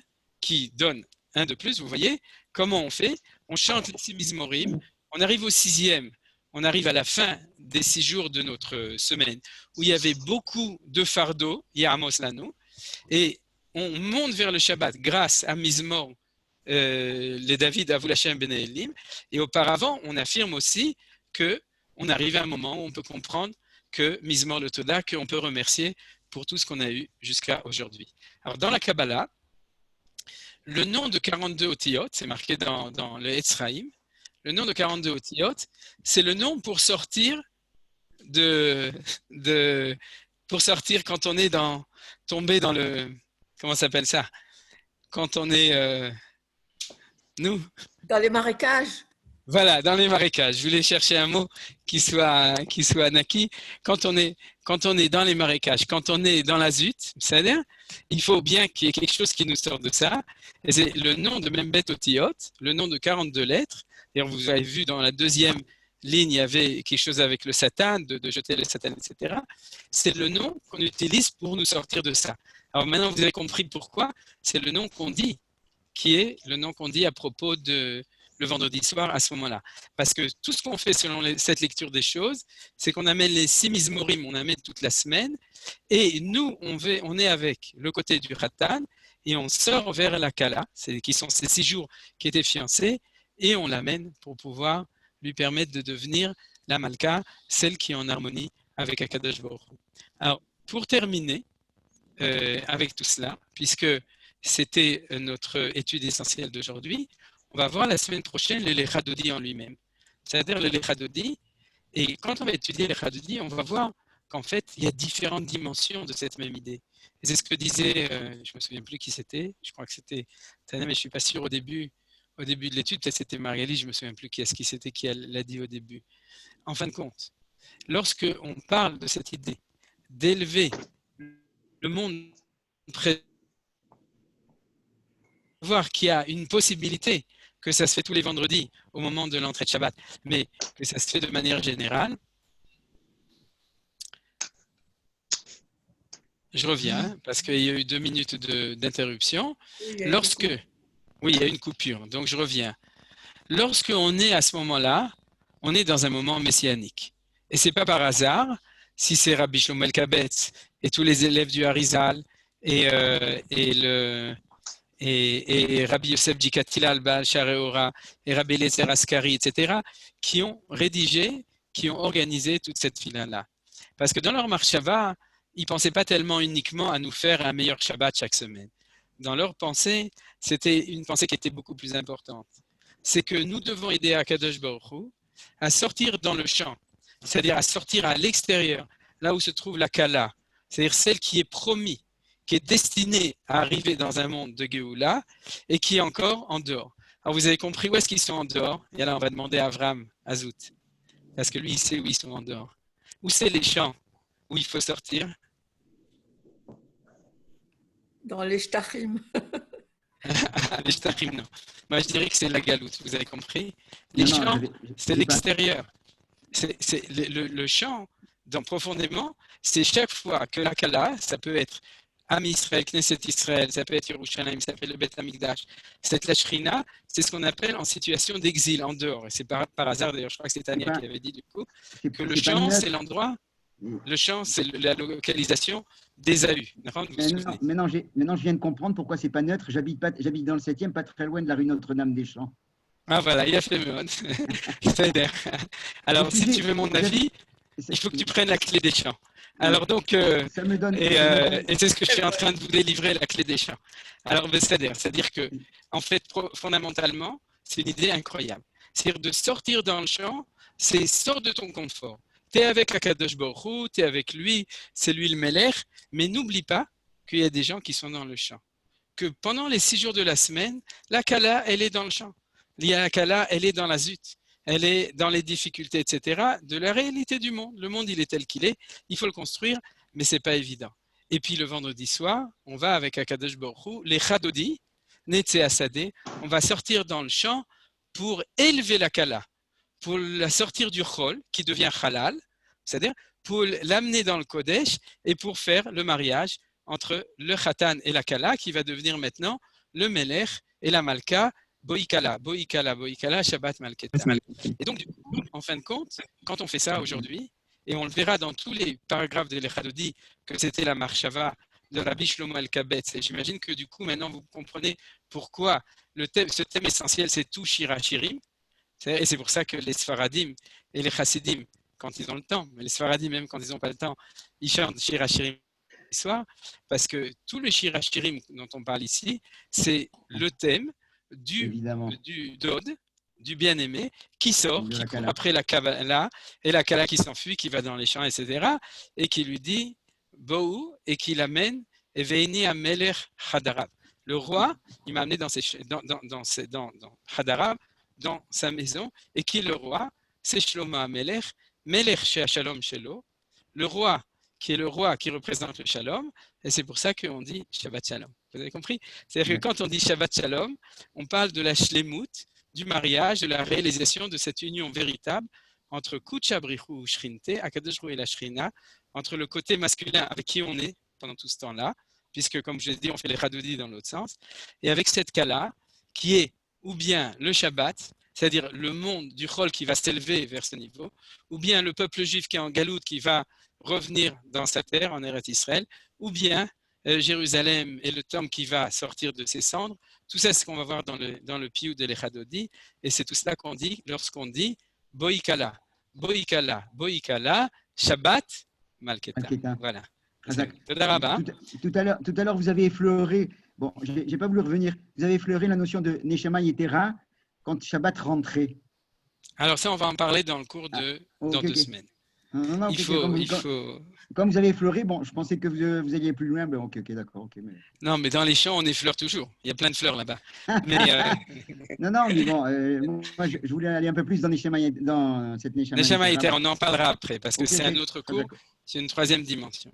qui donnent un de plus, vous voyez, comment on fait? On chante les 6 Mizmorim, on arrive au 6e, on arrive à la fin des 6 jours de notre semaine, où il y avait beaucoup de fardeaux, Ya'amos Lanu, et on monte vers le Shabbat grâce à Mizmor, les David Avou Hashem Ben Elim, et auparavant, on affirme aussi qu'on arrive à un moment où on peut comprendre que Mizmor le Toda, qu'on peut remercier pour tout ce qu'on a eu jusqu'à aujourd'hui. Alors dans la Kabbalah, le nom de 42 Otiyot, c'est marqué dans le Etzraïm, le nom de 42 Otiyot, c'est le nom pour sortir pour sortir quand on est tombé dans le, comment ça s'appelle ça? Quand on est, nous? Dans les marécages. Voilà, dans les marécages. Je voulais chercher un mot qui soit naki. Quand on est dans les marécages, quand on est dans l'azut, c'est-à-dire, il faut bien qu'il y ait quelque chose qui nous sorte de ça. Et c'est le nom de Membet Otiyot, le nom de 42 lettres. Et vous avez vu dans la deuxième ligne, il y avait quelque chose avec le Satan, de jeter le Satan, etc. C'est le nom qu'on utilise pour nous sortir de ça. Alors maintenant, vous avez compris pourquoi. C'est le nom qu'on dit, qui est le nom qu'on dit à propos de le vendredi soir à ce moment-là. Parce que tout ce qu'on fait selon cette lecture des choses, c'est qu'on amène les 6 Mizmorim, on amène toute la semaine, et nous, on est avec le côté du Khatan, et on sort vers la Kala, qui sont ces 6 jours qui étaient fiancés, et on l'amène pour pouvoir lui permettre de devenir la Malka, celle qui est en harmonie avec Akadosh Baruch Hu. Alors, pour terminer avec tout cela, puisque c'était notre étude essentielle d'aujourd'hui, on va voir la semaine prochaine le Lecha Dodi en lui-même. C'est-à-dire le Lecha Dodi, et quand on va étudier le Lecha Dodi, on va voir qu'en fait, il y a différentes dimensions de cette même idée. Et c'est ce que disait, je ne me souviens plus qui c'était, je crois que c'était Tana, mais je ne suis pas sûr au début de l'étude, peut-être c'était Magali, je ne me souviens plus qui c'était qui l'a dit au début. En fin de compte, lorsque on parle de cette idée d'élever le monde présent, voir qu'il y a une possibilité que ça se fait tous les vendredis au moment de l'entrée de Shabbat, mais que ça se fait de manière générale. Je reviens parce qu'il y a eu 2 minutes d'interruption. Oui, il y a une coupure, donc je reviens. Lorsqu'on est à ce moment-là, on est dans un moment messianique. Et ce n'est pas par hasard si c'est Rabbi Shlomo Elkabetz et tous les élèves du Harizal et Rabbi Yosef Jikatilal, Baal Shareora et Rabbi Eliezer Askari, etc., qui ont rédigé, qui ont organisé toute cette fila-là. Parce que dans leur marchava, ils ne pensaient pas tellement uniquement à nous faire un meilleur Shabbat chaque semaine. Dans leur pensée, c'était une pensée qui était beaucoup plus importante. C'est que nous devons aider Akadosh Baruch Hu à sortir dans le champ, c'est-à-dire à sortir à l'extérieur, là où se trouve la Kala, c'est-à-dire celle qui est promise, qui est destinée à arriver dans un monde de Géoula et qui est encore en dehors. Alors vous avez compris où est-ce qu'ils sont en dehors? Et là, on va demander à Avram Azout, parce que lui, il sait où ils sont en dehors. Où c'est les champs où il faut sortir? Dans les Shtachim. Les shtachim, non. Moi, je dirais que c'est la galoute, vous avez compris. Les champs, c'est l'extérieur. C'est le champ, profondément, c'est chaque fois que la Kala, ça peut être Am Israël, Knesset Israël, ça peut être Yerushalayim, ça peut être le Beth Amikdash. Cette la Shrina, c'est ce qu'on appelle en situation d'exil, en dehors. Et c'est par hasard, d'ailleurs, je crois que c'est Tania qui avait dit du coup, que le champ, c'est l'endroit, le champ, c'est la localisation d'Ésaü. Maintenant, je viens de comprendre pourquoi c'est pas neutre. J'habite dans le 7e, pas très loin de la rue Notre-Dame-des-Champs. Ah voilà, il a fait mieux. Alors, si tu veux mon avis, il faut que tu prennes la clé des champs. Alors donc, et c'est ce que je suis en train de vous délivrer, la clé des champs. Alors, c'est-à-dire que, en fait, fondamentalement, c'est une idée incroyable. C'est-à-dire de sortir dans le champ, c'est sors de ton confort. Tu es avec Akadosh Baruch Hu, tu es avec lui, c'est lui le Melech, mais n'oublie pas qu'il y a des gens qui sont dans le champ. Que pendant les 6 jours de la semaine, la Kala, elle est dans le champ. La Kala, elle est dans la zut. Elle est dans les difficultés, etc., de la réalité du monde. Le monde, il est tel qu'il est. Il faut le construire, mais ce n'est pas évident. Et puis, le vendredi soir, on va avec Akadosh Baruch Hu, les Chadodi, Netze Asadeh, on va sortir dans le champ pour élever la Kala, pour la sortir du Chol, qui devient Halal, c'est-à-dire pour l'amener dans le Kodesh et pour faire le mariage entre le Khatan et la Kala, qui va devenir maintenant le Melech et la Malka, Boïkala, Shabbat Malketa. Et donc, en fin de compte, quand on fait ça aujourd'hui, et on le verra dans tous les paragraphes de l'Echadodi, que c'était la Marshava de Rabbi Shlomo El-Kabetz, et j'imagine que du coup, maintenant, vous comprenez pourquoi ce thème essentiel, c'est tout Shira Shirim, et c'est pour ça que les Sfaradim et les Chassidim, quand ils ont le temps, mais les Sfaradim, même quand ils n'ont pas le temps, ils chantent Shira Shirim le soir, parce que tout le Shira Shirim dont on parle ici, c'est le thème du Dod, du bien-aimé, qui sort, qui court après la Kabbalah, et la Kala qui s'enfuit, qui va dans les champs, etc., et qui lui dit Bohu, et qui l'amène, et Veini Amelech Hadarab. Le roi, il m'a amené dans Hadarab, dans sa maison, et qui le roi, c'est Shlomo Amelech, Melech Shea Shalom Shelo, le roi qui est le roi qui représente le Shalom, et c'est pour ça qu'on dit Shabbat Shalom. Vous avez compris? C'est-à-dire que quand on dit Shabbat Shalom, on parle de la shlemut, du mariage, de la réalisation de cette union véritable entre Kutcha Brichu Shrinte, Akadosh Hu et la Shrina, entre le côté masculin avec qui on est pendant tout ce temps-là, puisque comme je l'ai dit, on fait les Chadodi dans l'autre sens, et avec cette Kala, qui est ou bien le Shabbat, c'est-à-dire le monde du Chol qui va s'élever vers ce niveau, ou bien le peuple juif qui est en galoute qui va revenir dans sa terre, en Eretz Israël, ou bien Jérusalem et le temple qui va sortir de ses cendres. Tout ça, c'est ce qu'on va voir dans le Piyut de l'Echadodi, et c'est tout cela qu'on dit lorsqu'on dit Boïkala, Boïkala, Boïkala, Shabbat, Malketa. Voilà. Tout à l'heure, vous avez effleuré, bon, je n'ai pas voulu revenir, vous avez effleuré la notion de Neshama Yetera quand Shabbat rentrait. Alors ça, on va en parler dans le cours dans 2 semaines. Non, il faut... Comme vous avez effleuré, bon, je pensais que vous alliez plus loin, mais ok, d'accord. Mais... Non, mais dans les champs, on effleure toujours. Il y a plein de fleurs là-bas. Mais, non, mais bon, moi, je voulais aller un peu plus dans cette Neshama Yeter, on en parlera après, parce que c'est un autre cours, c'est une 3e dimension.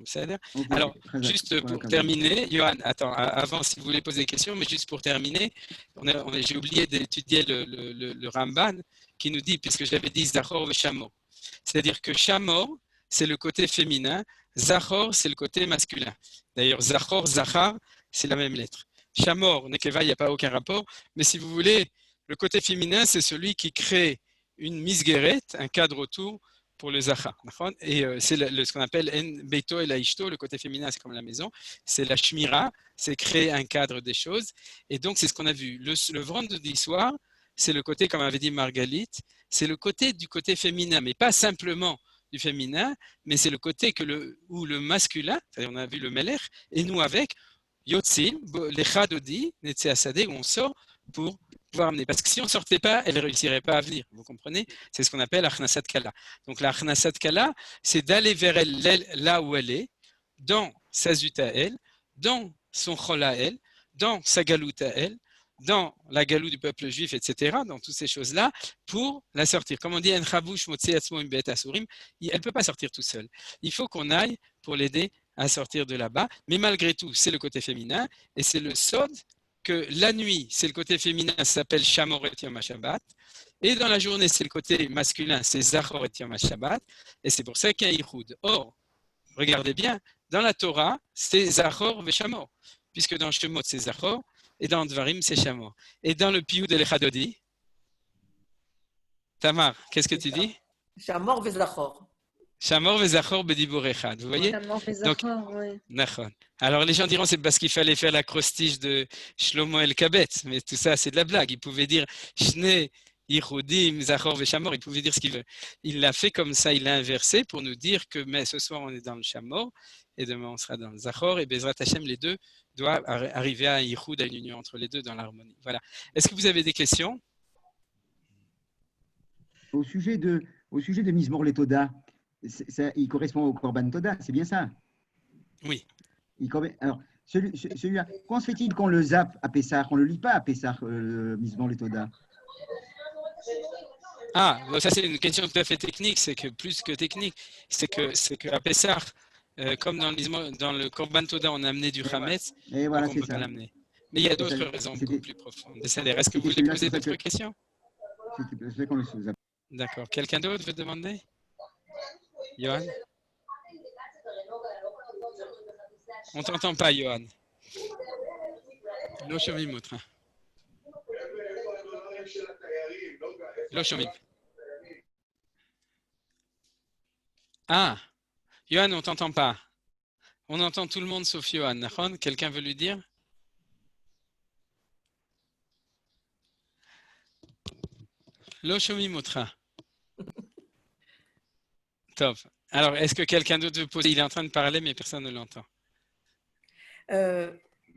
Alors, juste pour terminer, Johan, attends, avant, si vous voulez poser des questions, mais juste pour terminer, j'ai oublié d'étudier le Ramban qui nous dit, puisque j'avais dit Zachor et Shamor. C'est-à-dire que Shamor, c'est le côté féminin, Zachor, c'est le côté masculin. D'ailleurs, Zachor, Zachar, c'est la même lettre. Shamor, Nekeva, il n'y a pas aucun rapport, mais si vous voulez, le côté féminin, c'est celui qui crée une misguérette, un cadre autour pour le Zachar. Et c'est ce qu'on appelle En Beito et la Ishto, le côté féminin, c'est comme la maison, c'est la Shmira, c'est créer un cadre des choses. Et donc, c'est ce qu'on a vu. Le vendredi soir, c'est le côté, comme avait dit Margalit, c'est le côté du côté féminin, mais pas simplement du féminin, mais c'est le côté où le masculin, c'est-à-dire on a vu le Melech, et nous avec Yotzim, les Chadodi, Netze Asadeh, où on sort pour pouvoir amener. Parce que si on ne sortait pas, elle ne réussirait pas à venir. Vous comprenez? C'est ce qu'on appelle Achnasat Kala. Donc la Achnasat Kala, c'est d'aller vers elle là où elle est, dans sa zut à elle, dans son chol à elle, dans sa galoute à elle, dans la galoute du peuple juif, etc., dans toutes ces choses-là, pour la sortir. Comme on dit, elle ne peut pas sortir tout seul. Il faut qu'on aille pour l'aider à sortir de là-bas. Mais malgré tout, c'est le côté féminin et c'est le sod que la nuit, c'est le côté féminin, ça s'appelle Shamor et Yom HaShabbat, et dans la journée, c'est le côté masculin, c'est Zachor et Yom HaShabbat, et c'est pour ça qu'il y a un Yichud. Or, regardez bien, dans la Torah, c'est Zachor et Shamor, puisque dans Shemot, c'est Zachor, et dans Dvarim, c'est Shamor. Et dans le Piyud et l'Echadodi, Tamar, qu'est-ce que tu dis? Shamor vezachor. Shamor vezachor bedibur echad. Vous voyez? Shamor vezachor, oui. Nachon. Alors les gens diront c'est parce qu'il fallait faire l'acrostiche de Shlomo El Kabetz, mais tout ça c'est de la blague. Il pouvait dire Shne Yichudim Zachor Veshamor. Il pouvait dire ce qu'il veut. Il l'a fait comme ça, il l'a inversé pour nous dire que mais ce soir on est dans le Shamor et demain on sera dans le Zachor et Bezrat Hashem les deux doivent arriver à un Yichud, à une union entre les deux dans l'harmonie. Voilà. Est-ce que vous avez des questions? Au sujet de Mizmor Letoda, il correspond au Korban Toda, c'est bien ça? Oui. Alors, celui-là, comment se fait-il qu'on le zappe à Pessah? On ne le lit pas à Pessah, Mizmor Letoda? Ah, ça c'est une question tout à fait technique, c'est que plus que technique, c'est que à Pessah, comme dans le Korban Toda, on a amené du Hametz, et voilà, on ne peut pas l'amener. Mais il y a d'autres raisons beaucoup plus profondes. Est-ce que vous voulez poser d'autres questions? C'est qu'on le zappe. D'accord. Quelqu'un d'autre veut demander? Johan? On ne t'entend pas, Johan. לא שומעים אותך. לא שומעים. Ah, Johan, on ne t'entend pas. On entend tout le monde sauf Johan. נכון? Quelqu'un veut lui dire? לא שומעים אותך. Top. Alors, est-ce que quelqu'un d'autre veut poser? Il est en train de parler, mais personne ne l'entend.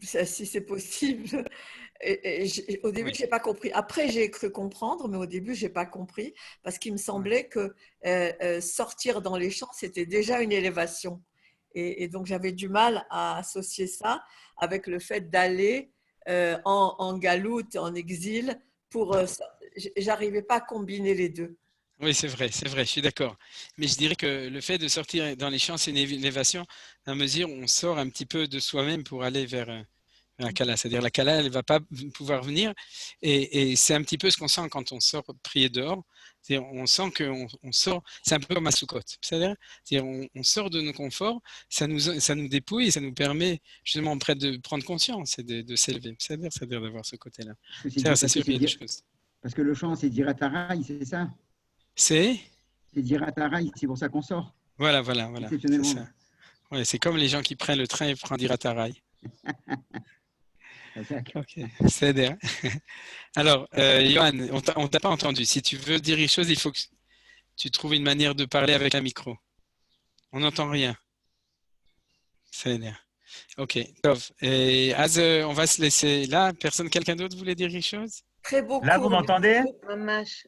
Si c'est possible. Au début, je n'ai pas compris. Après, j'ai cru comprendre, mais au début, je n'ai pas compris parce qu'il me semblait que sortir dans les champs, c'était déjà une élévation. Et donc, j'avais du mal à associer ça avec le fait d'aller en galoute, en exil. J'arrivais pas à combiner les deux. Oui, c'est vrai, je suis d'accord. Mais je dirais que le fait de sortir dans les champs, c'est une élévation à mesure où on sort un petit peu de soi-même pour aller vers la Kala. C'est-à-dire la Kala, elle ne va pas pouvoir venir. Et c'est un petit peu ce qu'on sent quand on sort prier dehors. C'est-à-dire on sent qu'on sort, c'est un peu comme à Sukkot. C'est-à-dire on sort de nos conforts, ça nous dépouille et ça nous permet justement de prendre conscience et de s'élever. C'est-à-dire d'avoir ce côté-là. C'est sûr qu'il y a des choses. Parce que le chant, c'est Dirataraï, c'est ça? C'est Dirataraï, c'est pour ça qu'on sort. Voilà. C'est ça. Ouais, c'est comme les gens qui prennent le train et prennent Dirataraï. Ok, c'est bien. Alors, Johan, on ne t'a pas entendu. Si tu veux dire quelque chose, il faut que tu trouves une manière de parler avec un micro. On n'entend rien. C'est bien. Ok, top. Et on va se laisser là. Quelqu'un d'autre voulait dire quelque chose? Très beau. Là, vous m'entendez?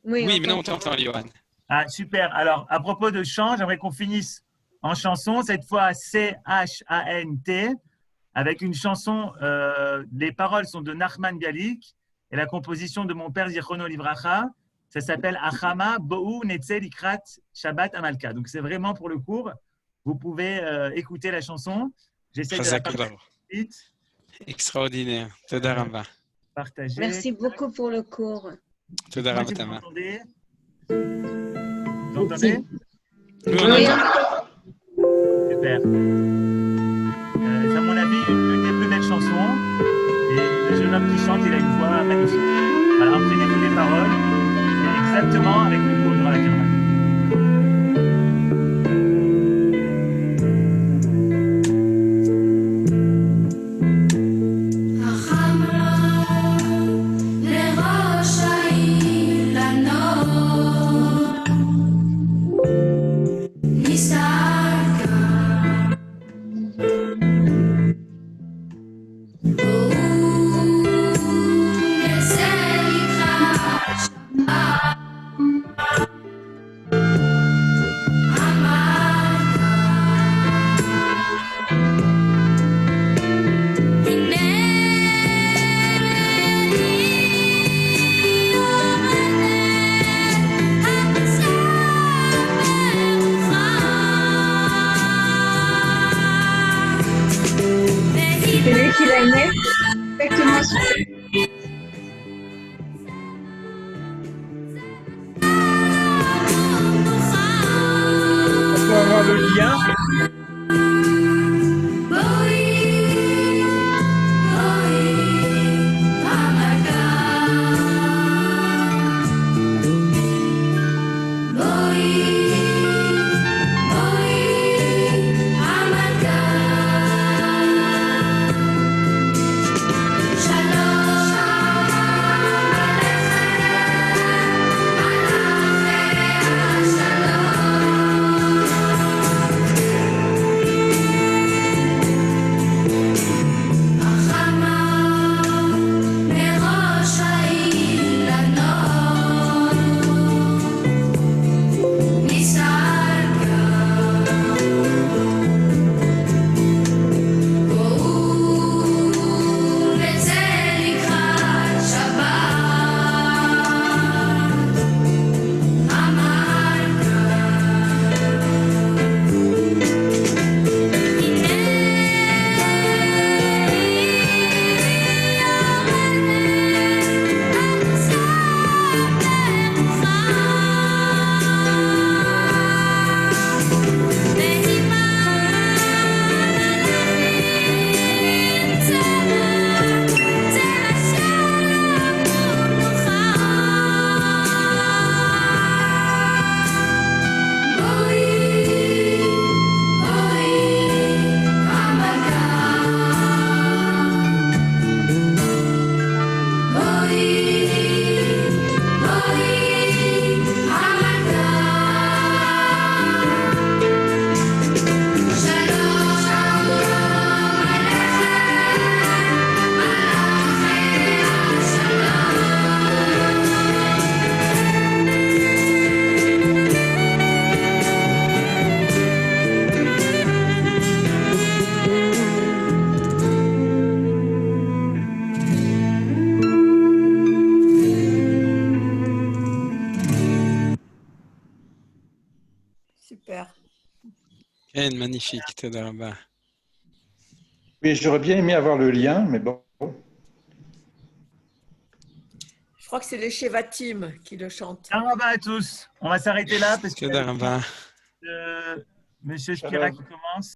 Oui, maintenant on t'entend, Johan. Ah, super. Alors, à propos de chant, j'aimerais qu'on finisse en chanson, cette fois C-H-A-N-T, avec une chanson, les paroles sont de Nachman Bialik et la composition de mon père Zichrono Livracha. Ça s'appelle Achama Bo'u Netze Likrat Shabbat Amalka. Donc, c'est vraiment pour le cours. Vous pouvez écouter la chanson. J'essaie de la partager vite. Extraordinaire. Toda Ramba. Partager. Merci beaucoup pour le cours. Toda Ramba, Vous Tama. entendez? Vous entendez? Oui. Super. C'est à mon avis une des plus belles chansons. Et le jeune homme qui chante, il a une voix magnifique. Voilà, imprégnez-vous des paroles. Et exactement avec le cours de Rabbi Ackerman. magnifique. Toda rabba. Oui, j'aurais bien aimé avoir le lien, mais bon. Je crois que c'est les Shevatim qui le chantent. Toda rabba à tous. On va s'arrêter là parce que Toda rabba. Monsieur Spira qui commence.